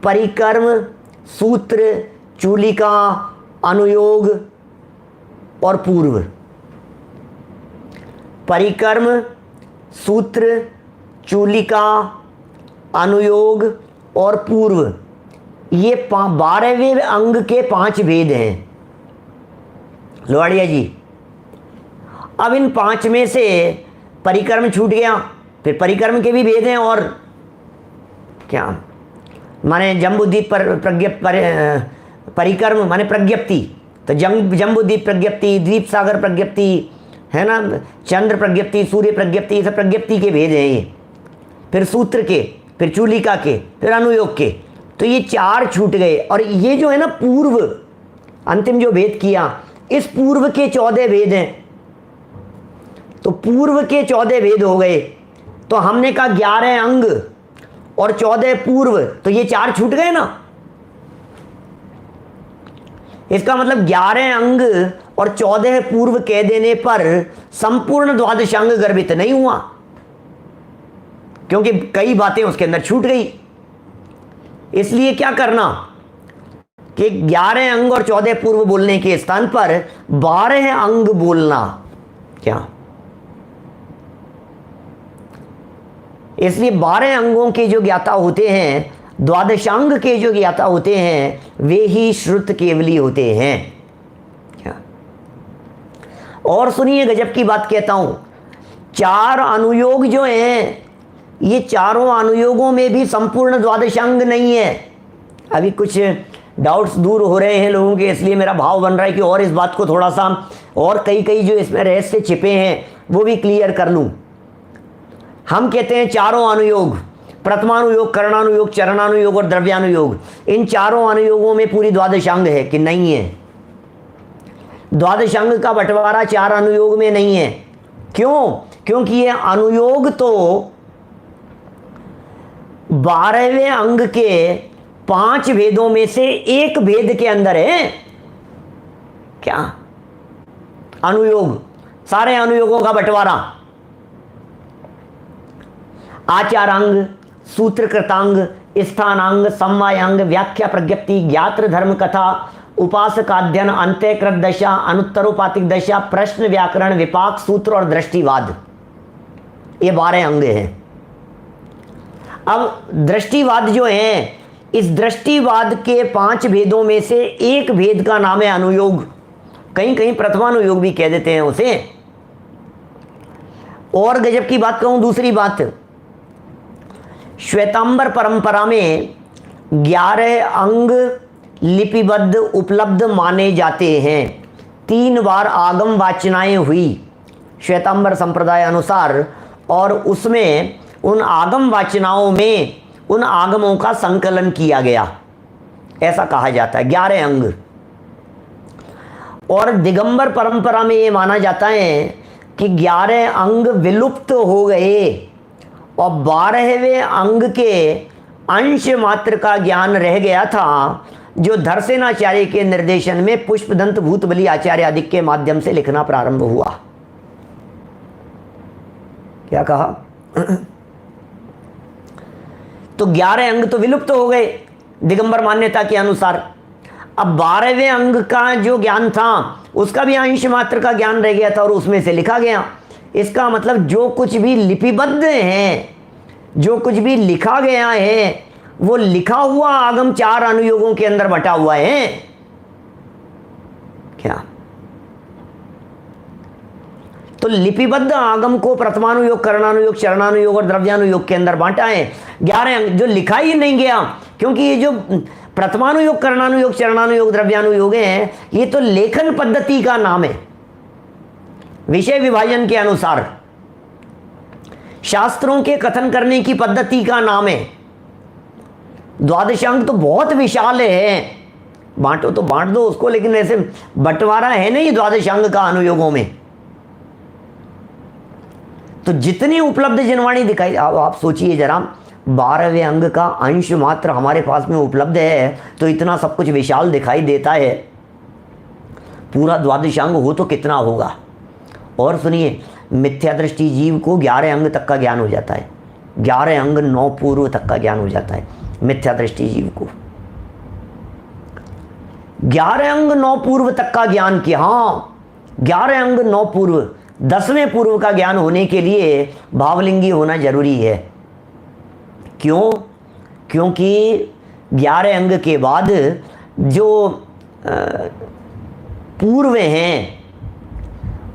परिकर्म, सूत्र, चूलिका, अनुयोग और पूर्व। परिकर्म, सूत्र, चूलिका, अनुयोग और पूर्व, ये 12वें अंग के 5 भेद हैं लोहाड़िया जी। अब इन 5 में से परिक्रम छूट गया, फिर परिक्रम के भी भेद हैं और क्या माने जम्बूद्वीप परिक्रम माने प्रज्ञप्ति, तो जम्बूद्वीप प्रज्ञप्ति, द्वीप सागर प्रज्ञप्ति है ना, चंद्र प्रज्ञप्ति, सूर्य प्रज्ञप्ति, ये सब प्रज्ञप्ति के भेद हैं ये। फिर सूत्र के, फिर चूलिका के, फिर अनुयोग के, तो ये 4 छूट गए। और ये जो है ना पूर्व अंतिम जो भेद किया, इस पूर्व के 14 भेद हैं। तो पूर्व के 14 भेद हो गए, तो हमने कहा 11 अंग और 14 पूर्व, तो ये 4 छूट गए ना। इसका मतलब 11 अंग और 14 पूर्व कह देने पर संपूर्ण द्वादशांग गर्भित नहीं हुआ, क्योंकि कई बातें उसके अंदर छूट गई। इसलिए क्या करना कि 11 अंग और 14 पूर्व बोलने के स्थान पर 12 अंग बोलना। क्या इसलिए 12 अंगों के जो ज्ञाता होते हैं, द्वादशांग के जो ज्ञाता होते हैं, वे ही श्रुत केवली होते हैं। क्या और सुनिए, गजब की बात कहता हूं, 4 अनुयोग जो हैं, ये चारों अनुयोगों में भी संपूर्ण द्वादशांग नहीं है। अभी कुछ डाउट्स दूर हो रहे हैं लोगों के, इसलिए मेरा भाव बन रहा है कि और इस बात को थोड़ा सा और कई जो इसमें रहस्य छिपे हैं वो भी क्लियर कर लूं। हम कहते हैं चारों अनुयोग, प्रथमानुयोग, करणानुयोग, चरणानुयोग और द्रव्यानुयोग, इन चारों अनुयोगों में पूरी द्वादशांग है कि नहीं है? द्वादशांग का बंटवारा 4 अनुयोग में नहीं है। क्यों? क्योंकि ये अनुयोग तो 12वें अंग के 5 भेदों में से एक भेद के अंदर है। क्या अनुयोग? सारे अनुयोगों का बंटवारा आचारांग, सूत्रकृतांग, स्थानांग, समवायांग, व्याख्या प्रज्ञप्ति, ज्ञात्र धर्म कथा, उपासकाध्ययन, अंत्यकृत दशा, अनुत्तरोपातिक दशा, प्रश्न, व्याकरण, विपाक, सूत्र और दृष्टिवाद, ये 12 अंग हैं। अब दृष्टिवाद जो है, इस दृष्टिवाद के 5 भेदों में से एक भेद का नाम है अनुयोग। कहीं कहीं प्रथमानुयोग भी कह देते हैं उसे। और गजब की बात कहूं, दूसरी बात, श्वेतांबर परंपरा में 11 अंग लिपिबद्ध उपलब्ध माने जाते हैं। 3 बार आगम वाचनाएं हुई श्वेतांबर संप्रदाय अनुसार, और उसमें उन आगम वाचनाओं में उन आगमों का संकलन किया गया, ऐसा कहा जाता है। 11 अंग। और दिगंबर परंपरा में ये माना जाता है कि 11 अंग विलुप्त हो गए और 12वें अंग के अंश मात्र का ज्ञान रह गया था, जो धरसेनाचार्य के निर्देशन में पुष्पदंत भूतबली आचार्य आदि के माध्यम से लिखना प्रारंभ हुआ। क्या कहा? तो 11 अंग तो विलुप्त हो गए दिगंबर मान्यता के अनुसार। अब 12वें अंग का जो ज्ञान था उसका भी अंश मात्र का ज्ञान रह गया था और उसमें से लिखा गया। इसका मतलब जो कुछ भी लिपिबद्ध है, जो कुछ भी लिखा गया है, वो लिखा हुआ आगम 4 अनुयोगों के अंदर बटा हुआ है। क्या? तो लिपिबद्ध आगम को प्रथमानुयोग, करणानुयोग, चरणानुयोग और द्रव्यानुयोग के अंदर बांटा है। 11 अंग जो लिखा ही नहीं गया, क्योंकि ये जो प्रथमानुयोग, करणानुयोग, चरणानुयोग, द्रव्यानुयोग हैं, ये तो लेखन पद्धति का नाम है। विषय विभाजन के अनुसार शास्त्रों के कथन करने की पद्धति का नाम है। द्वादशांग तो बहुत विशाल है, बांटो तो बांट दो उसको, लेकिन ऐसे बंटवारा है नहीं द्वादशांग का अनुयोगों में। तो जितनी उपलब्ध जिनवाणी दिखाई, आप सोचिए जरा, 12वें अंग का अंश मात्र हमारे पास में उपलब्ध है, तो इतना सब कुछ विशाल दिखाई देता है। पूरा द्वादशांग हो तो कितना होगा। और सुनिए, मिथ्या दृष्टि जीव को 11 अंग तक का ज्ञान हो जाता है। 11 अंग 9 पूर्व तक का ज्ञान हो जाता है मिथ्या दृष्टि जीव को। 11 अंग 9 पूर्व तक का ज्ञान किया। हाँ, 11 अंग 9 पूर्व, 10वें पूर्व का ज्ञान होने के लिए भावलिंगी होना जरूरी है। क्यों? क्योंकि 11 अंग के बाद जो पूर्व हैं,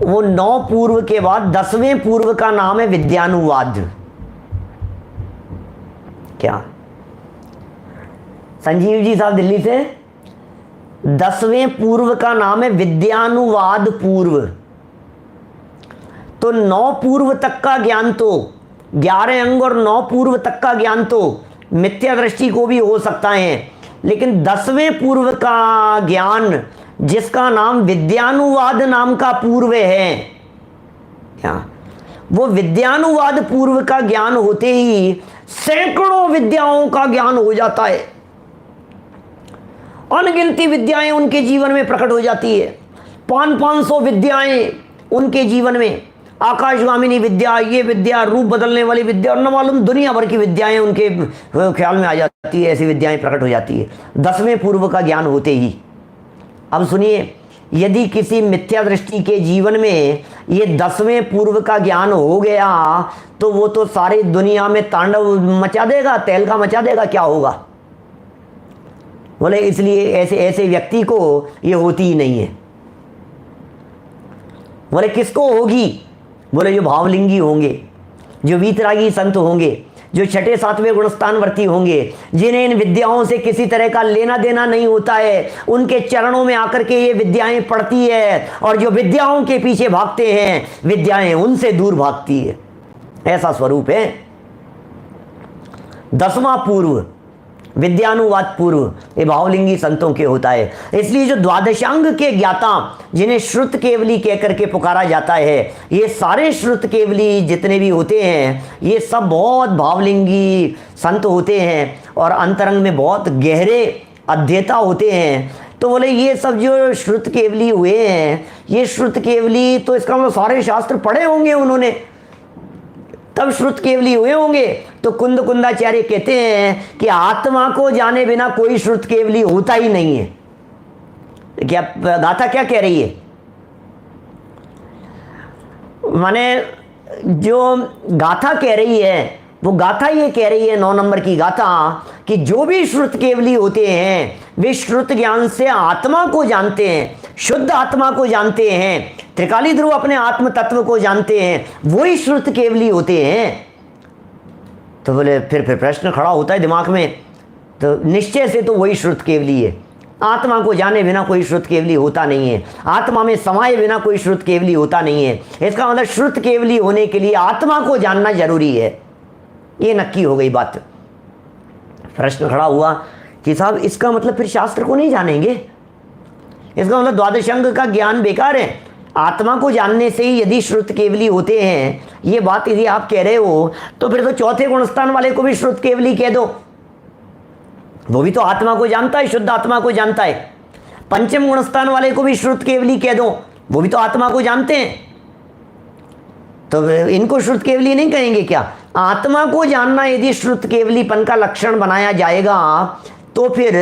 वो 9 पूर्व के बाद 10वें पूर्व का नाम है विद्यानुवाद। क्या संजीव जी साहब दिल्ली से, 10वें पूर्व का नाम है विद्यानुवाद पूर्व। तो 9 पूर्व तक का ज्ञान तो, 11 अंग और 9 पूर्व तक का ज्ञान तो मिथ्या दृष्टि को भी हो सकता है, लेकिन 10वें पूर्व का ज्ञान जिसका नाम विद्यानुवाद नाम का पूर्व है, क्या वो विद्यानुवाद पूर्व का ज्ञान होते ही सैकड़ों विद्याओं का ज्ञान हो जाता है। अनगिनती विद्याएं उनके जीवन में प्रकट हो जाती है। 500 विद्याएं उनके जीवन में, आकाशगामिनी विद्या, ये विद्या, रूप बदलने वाली विद्या, और न मालूम दुनिया भर की विद्याएं उनके ख्याल में आ जाती है। ऐसी विद्याएं प्रकट हो जाती है 10वें पूर्व का ज्ञान होते ही। अब सुनिए, यदि किसी मिथ्या दृष्टि के जीवन में ये 10वें पूर्व का ज्ञान हो गया तो वो तो सारी दुनिया में तांडव मचा देगा, तहलका मचा देगा। क्या होगा? बोले इसलिए ऐसे व्यक्ति को ये होती ही नहीं है। बोले किसको होगी? बोले जो भावलिंगी होंगे, जो वीतरागी संत होंगे, जो 6ठे 7वें गुणस्थानवर्ती होंगे, जिन्हें इन विद्याओं से किसी तरह का लेना देना नहीं होता है, उनके चरणों में आकर के ये विद्याएं पढ़ती है, और जो विद्याओं के पीछे भागते हैं विद्याएं उनसे दूर भागती है। ऐसा स्वरूप है 10वां पूर्व, विद्यानुवाद पूर्व, ये भावलिंगी संतों के होता है। इसलिए जो द्वादशांग के ज्ञाता, जिन्हें श्रुत केवली कहकर के पुकारा जाता है, ये सारे श्रुत केवली जितने भी होते हैं ये सब बहुत भावलिंगी संत होते हैं और अंतरंग में बहुत गहरे अध्येता होते हैं। तो बोले ये सब जो श्रुत केवली हुए हैं, ये श्रुत केवली तो इसका मतलब सारे शास्त्र पढ़े होंगे उन्होंने, तब श्रुत केवली हुए होंगे। तो कुंद कुंदाचार्य कहते हैं कि आत्मा को जाने बिना कोई श्रुत केवली होता ही नहीं है। क्या गाथा क्या कह रही है? माने जो गाथा कह रही है वो गाथा ये कह रही है, 9 नंबर की गाथा, कि जो भी श्रुत केवली होते हैं वे श्रुत ज्ञान से आत्मा को जानते हैं, शुद्ध आत्मा को जानते हैं, त्रिकाली ध्रुव अपने आत्म तत्व को जानते हैं, वही श्रुत केवली होते हैं। तो बोले फिर प्रश्न खड़ा होता है दिमाग में, तो निश्चय से तो वही श्रुत केवली है। आत्मा को जाने बिना कोई श्रुत केवली होता नहीं है, आत्मा में समाये बिना कोई श्रुत केवली होता नहीं है। इसका मतलब श्रुत केवली होने के लिए आत्मा को जानना जरूरी है। ये नक्की हो गई बात। प्रश्न खड़ा हुआ कि साहब इसका मतलब फिर शास्त्र को नहीं जानेंगे, इसका मतलब द्वादशांग का ज्ञान बेकार है। आत्मा को जानने से ही यदि श्रुत केवली होते हैं, ये बात यदि आप कह रहे हो, तो फिर तो 4थे गुणस्थान वाले को भी श्रुत केवली कह दो, वो भी तो आत्मा को जानता है, शुद्ध आत्मा को जानता है। 5म गुणस्थान वाले को भी श्रुत केवली कह दो, वो भी तो आत्मा को जानते हैं। तो इनको श्रुत केवली नहीं कहेंगे क्या? आत्मा को जानना यदि श्रुत केवलीपन का लक्षण बनाया जाएगा तो फिर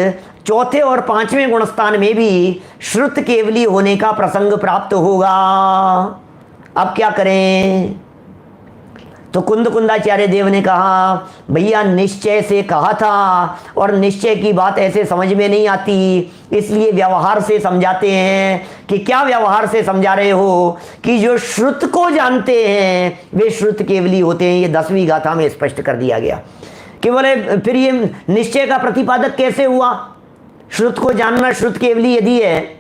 4थे और 5वें गुणस्थान में भी श्रुत केवली होने का प्रसंग प्राप्त होगा। अब क्या करें? तो कुंद कुंदाचार्य देव ने कहा, भैया निश्चय से कहा था और निश्चय की बात ऐसे समझ में नहीं आती, इसलिए व्यवहार से समझाते हैं। कि क्या व्यवहार से समझा रहे हो? कि जो श्रुत को जानते हैं वे श्रुत केवली होते हैं। ये 10वीं गाथा में स्पष्ट कर दिया गया। कि बोले फिर ये निश्चय का प्रतिपादक कैसे हुआ? श्रुत को जानना श्रुत केवली यदि है,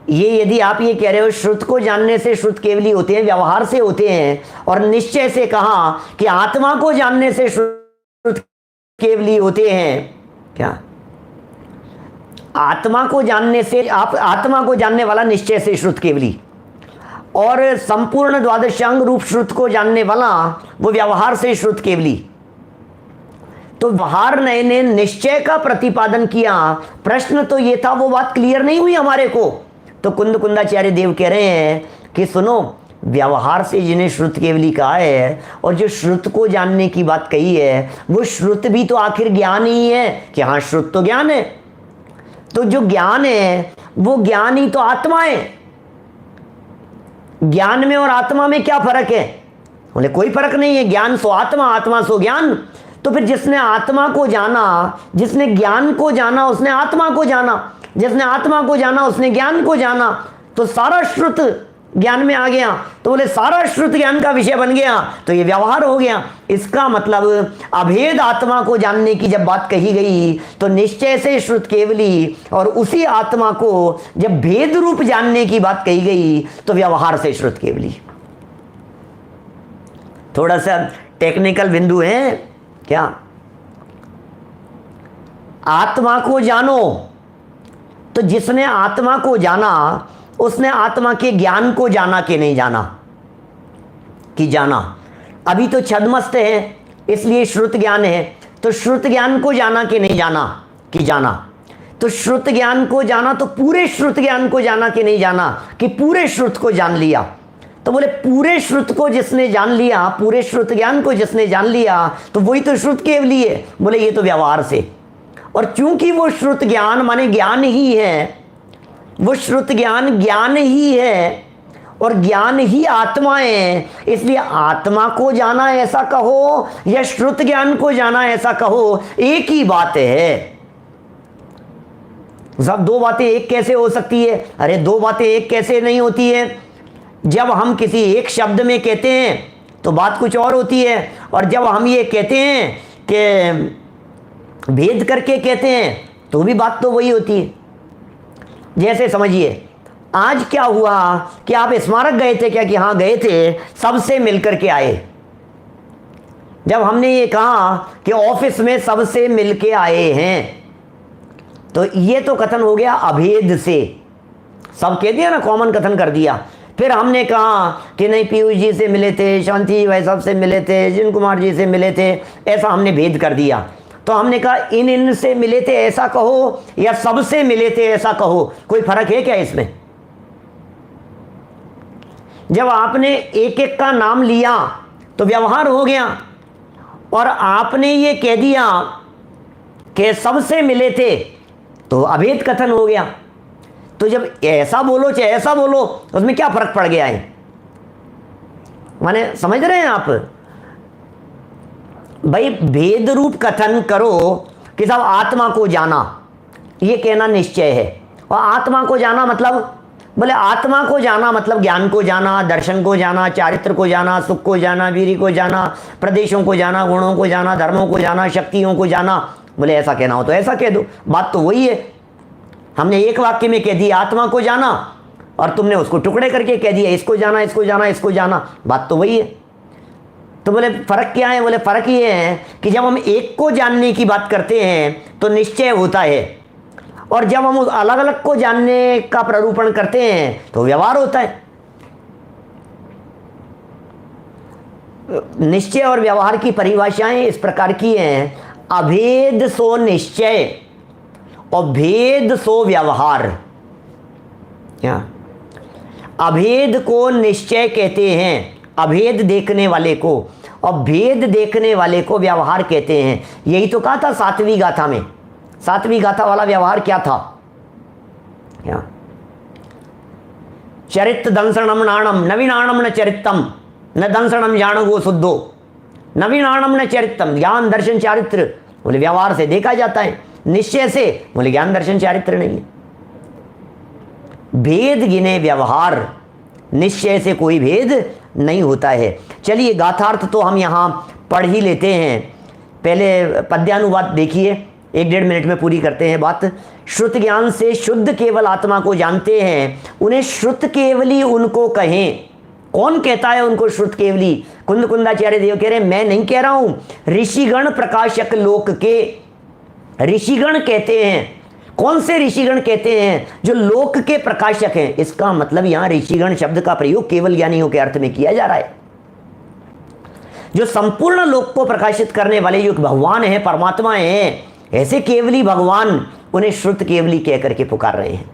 ये यदि आप ये कह रहे हो श्रुत को जानने से श्रुत केवली होते हैं, व्यवहार से होते हैं, और निश्चय से कहा कि आत्मा को जानने से श्रुत केवली होते हैं, क्या आत्मा को जानने से, आप आत्मा को जानने वाला निश्चय से श्रुत केवली, और संपूर्ण द्वादशांग रूप श्रुत को जानने वाला वो व्यवहार से श्रुत केवली। तो व्यवहार ने निश्चय का प्रतिपादन किया। प्रश्न तो ये था, वो बात क्लियर नहीं हुई हमारे को। तो कुंद कुंदाचार्य देव कह रहे हैं कि सुनो, व्यवहार से जिन्हें श्रुत केवली कहा है और जो श्रुत को जानने की बात कही है, वो श्रुत भी तो आखिर ज्ञान ही है। कि हाँ, श्रुत तो ज्ञान है, तो जो ज्ञान है वो ज्ञान ही तो आत्मा है। ज्ञान में और आत्मा में क्या फर्क है? बोले कोई फर्क नहीं है, ज्ञान सो आत्मा, आत्मा सो ज्ञान। तो फिर जिसने आत्मा को जाना, जिसने ज्ञान को जाना उसने आत्मा को जाना, जिसने आत्मा को जाना उसने ज्ञान को जाना, तो सारा श्रुत ज्ञान में आ गया। तो बोले सारा श्रुत ज्ञान का विषय बन गया, तो ये व्यवहार हो गया। इसका मतलब अभेद आत्मा को जानने की जब बात कही गई तो निश्चय से श्रुत केवली, और उसी आत्मा को जब भेद रूप जानने की बात कही गई तो व्यवहार से श्रुत केवली। थोड़ा सा टेक्निकल बिंदु है क्या? आत्मा को जानो, तो जिसने आत्मा को जाना उसने आत्मा के ज्ञान को जाना कि नहीं जाना? कि जाना। अभी तो छद्मस्त है इसलिए श्रुत ज्ञान है, तो श्रुत ज्ञान को जाना कि नहीं जाना? कि जाना। तो श्रुत ज्ञान को जाना तो पूरे श्रुत ज्ञान को जाना कि नहीं जाना? कि पूरे श्रुत को जान लिया। तो बोले पूरे श्रुत को जिसने जान लिया, पूरे श्रुत ज्ञान को जिसने जान लिया, तो वही तो श्रुत केवली है। बोले ये तो व्यवहार से। और चूंकि वो श्रुत ज्ञान माने ज्ञान ही है, वो श्रुत ज्ञान ज्ञान ही है और ज्ञान ही आत्मा है, इसलिए आत्मा को जाना ऐसा कहो या श्रुत ज्ञान को जाना ऐसा कहो, एक ही बात है। सब दो बातें एक कैसे हो सकती है? अरे दो बातें एक कैसे नहीं होती है? जब हम किसी एक शब्द में कहते हैं तो बात कुछ और होती है, और जब हम ये कहते हैं कि भेद करके कहते हैं तो भी बात तो वही होती है। जैसे समझिए आज क्या हुआ कि आप स्मारक गए थे क्या? कि हाँ गए थे, सबसे मिलकर के आए। जब हमने ये कहा कि ऑफिस में सबसे मिलके आए हैं, तो ये तो कथन हो गया अभेद से, सब कह दिया ना, कॉमन कथन कर दिया। फिर हमने कहा कि नहीं पीयूष जी से मिले थे, शांति भाई साहब से मिले थे, जिन कुमार जी से मिले थे, ऐसा हमने भेद कर दिया। तो हमने कहा इन से मिले थे ऐसा कहो या सबसे मिले थे ऐसा कहो, कोई फर्क है क्या इसमें? जब आपने एक एक का नाम लिया तो व्यवहार हो गया, और आपने ये कह दिया कि सबसे मिले थे तो अभेद कथन हो गया। तो जब ऐसा बोलो चाहे ऐसा बोलो, उसमें क्या फर्क पड़ गया है? माने समझ रहे हैं आप? भाई भेद रूप कथन करो कि सब आत्मा को जाना, ये कहना निश्चय है। और आत्मा को जाना मतलब, बोले आत्मा को जाना मतलब ज्ञान को जाना, दर्शन को जाना, चारित्र को जाना, सुख को जाना, वीर्य को जाना, प्रदेशों को जाना, गुणों को जाना, धर्मों को जाना, शक्तियों को जाना। बोले ऐसा कहना हो तो ऐसा कह दो, बात तो वही है। हमने एक वाक्य में कह दिया आत्मा को जाना, और तुमने उसको टुकड़े करके कह दिया इसको जाना, इसको जाना, इसको जाना, बात तो वही है। तो बोले फर्क क्या है? बोले फर्क ये है कि जब हम एक को जानने की बात करते हैं तो निश्चय होता है, और जब हम उस अलग अलग को जानने का प्ररूपण करते हैं तो व्यवहार होता है। निश्चय और व्यवहार की परिभाषाएं इस प्रकार की हैं, अभेद सो निश्चय और भेद सो व्यवहार। क्या? अभेद को निश्चय कहते हैं, अभेद देखने वाले को, और भेद देखने वाले को व्यवहार कहते हैं। यही तो कहा था सातवीं गाथा में। सातवीं गाथा वाला व्यवहार क्या था? क्या? चरित दंसणम नाणम नवीनाणम न चरितम न दंसणम जाणगो शुद्धो नवीनाणम न चरितम। ज्ञान दर्शन चारित्र बोले व्यवहार से देखा जाता है, निश्चय से बोले ज्ञान दर्शन चारित्र नहीं है। भेद गिने व्यवहार, निश्चय से कोई भेद नहीं होता है। चलिए गाथार्थ तो हम यहाँ पढ़ ही लेते हैं, पहले पद्यानुवाद देखिए, 1-1.5 मिनट में पूरी करते हैं बात। श्रुत ज्ञान से शुद्ध केवल आत्मा को जानते हैं, उन्हें श्रुत केवली उनको कहें। कौन कहता है उनको श्रुत केवली? कुंद कुंदाचार्य देव कह रहे मैं नहीं कह रहा हूं, ऋषिगण प्रकाशक लोक के ऋषिगण कहते हैं। कौन से ऋषिगण कहते हैं? जो लोक के प्रकाशक हैं। इसका मतलब यहां ऋषिगण शब्द का प्रयोग केवल ज्ञानियों के अर्थ में किया जा रहा है। जो संपूर्ण लोक को प्रकाशित करने वाले जो भगवान है, परमात्मा है, ऐसे केवली भगवान उन्हें श्रुत केवली कह करके पुकार रहे हैं।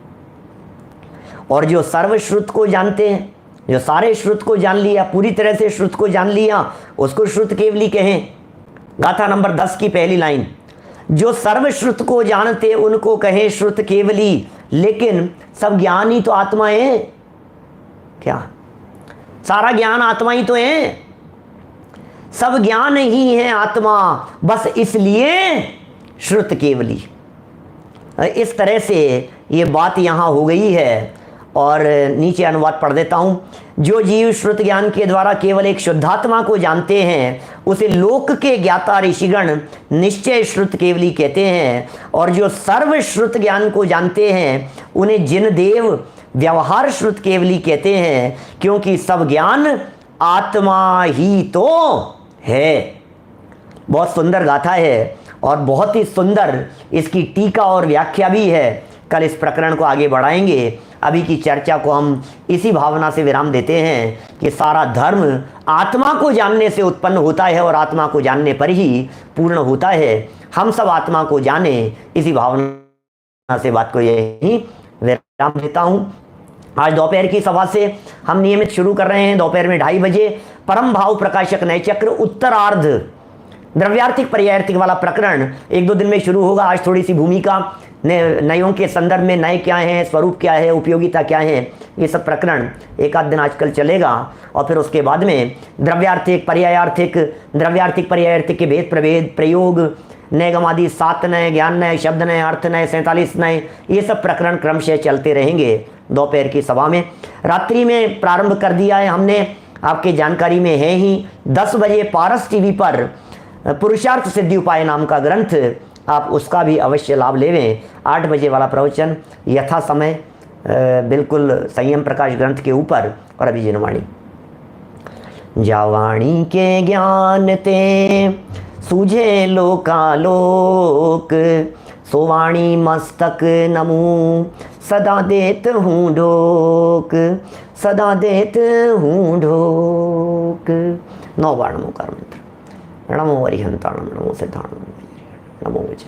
और जो सर्वश्रुत को जानते हैं, जो सारे श्रुत को जान लिया, पूरी तरह से श्रुत को जान लिया, उसको श्रुत केवली कहें। गाथा नंबर 10 की पहली लाइन, जो सर्वश्रुत को जानते उनको कहे श्रुत केवली। लेकिन सब ज्ञान ही तो आत्मा है। क्या? सारा ज्ञान आत्मा ही तो है। सब ज्ञान ही है आत्मा, बस इसलिए श्रुत केवली। इस तरह से ये बात यहाँ हो गई है। और नीचे अनुवाद पढ़ देता हूँ। जो जीव श्रुत ज्ञान के द्वारा केवल एक शुद्धात्मा को जानते हैं उसे लोक के ज्ञाता ऋषिगण निश्चय श्रुत केवली कहते हैं, और जो सर्व श्रुत ज्ञान को जानते हैं उन्हें जिन देव व्यवहार श्रुत केवली कहते हैं, क्योंकि सब ज्ञान आत्मा ही तो है। बहुत सुंदर गाथा है और बहुत ही सुंदर इसकी टीका और व्याख्या भी है। कल इस प्रकरण को आगे बढ़ाएंगे। अभी की चर्चा को हम इसी भावना से विराम देते हैं कि सारा धर्म आत्मा को जानने से उत्पन्न होता है और आत्मा को जानने पर ही पूर्ण होता है। हम सब आत्मा को जाने, इसी भावना से बात को यही विराम देता हूँ। आज दोपहर की सभा से हम नियमित शुरू कर रहे हैं। दोपहर में 2:30 बजे परम भाव प्रकाशक नए चक्र उत्तरार्ध द्रव्यार्थिक पर्यायार्थिक वाला प्रकरण 1-2 दिन में शुरू होगा। आज थोड़ी सी भूमिका, नयों के संदर्भ में नए क्या हैं, स्वरूप क्या है, उपयोगिता क्या है, ये सब प्रकरण 1-आध दिन आजकल चलेगा। और फिर उसके बाद में द्रव्यार्थिक पर्यायार्थिक के भेद प्रभेद प्रयोग, नए गमादि 7 नए, ज्ञान नए, शब्द नए, अर्थ नए, 47 नए, ये सब प्रकरण क्रमशः चलते रहेंगे दोपहर की सभा में। रात्रि में प्रारंभ कर दिया है हमने, आपके जानकारी में है ही। 10 बजे पारस टीवी पर पुरुषार्थ सिद्धि उपाय नाम का ग्रंथ, आप उसका भी अवश्य लाभ लेवें। 8 बजे वाला प्रवचन यथा समय बिल्कुल संयम प्रकाश ग्रंथ के ऊपर। और अभी जिनवाणी जावाणी के ज्ञान ते सूझे लोकालोक, सोवाणी मस्तक नमू सदा देत हूँ ढोक, सदा देत हूँ ढोक। 9 बार नमोकार मंत्र। नमो अरिहंताणम, नमो सिद्धाणम, नमो विजय।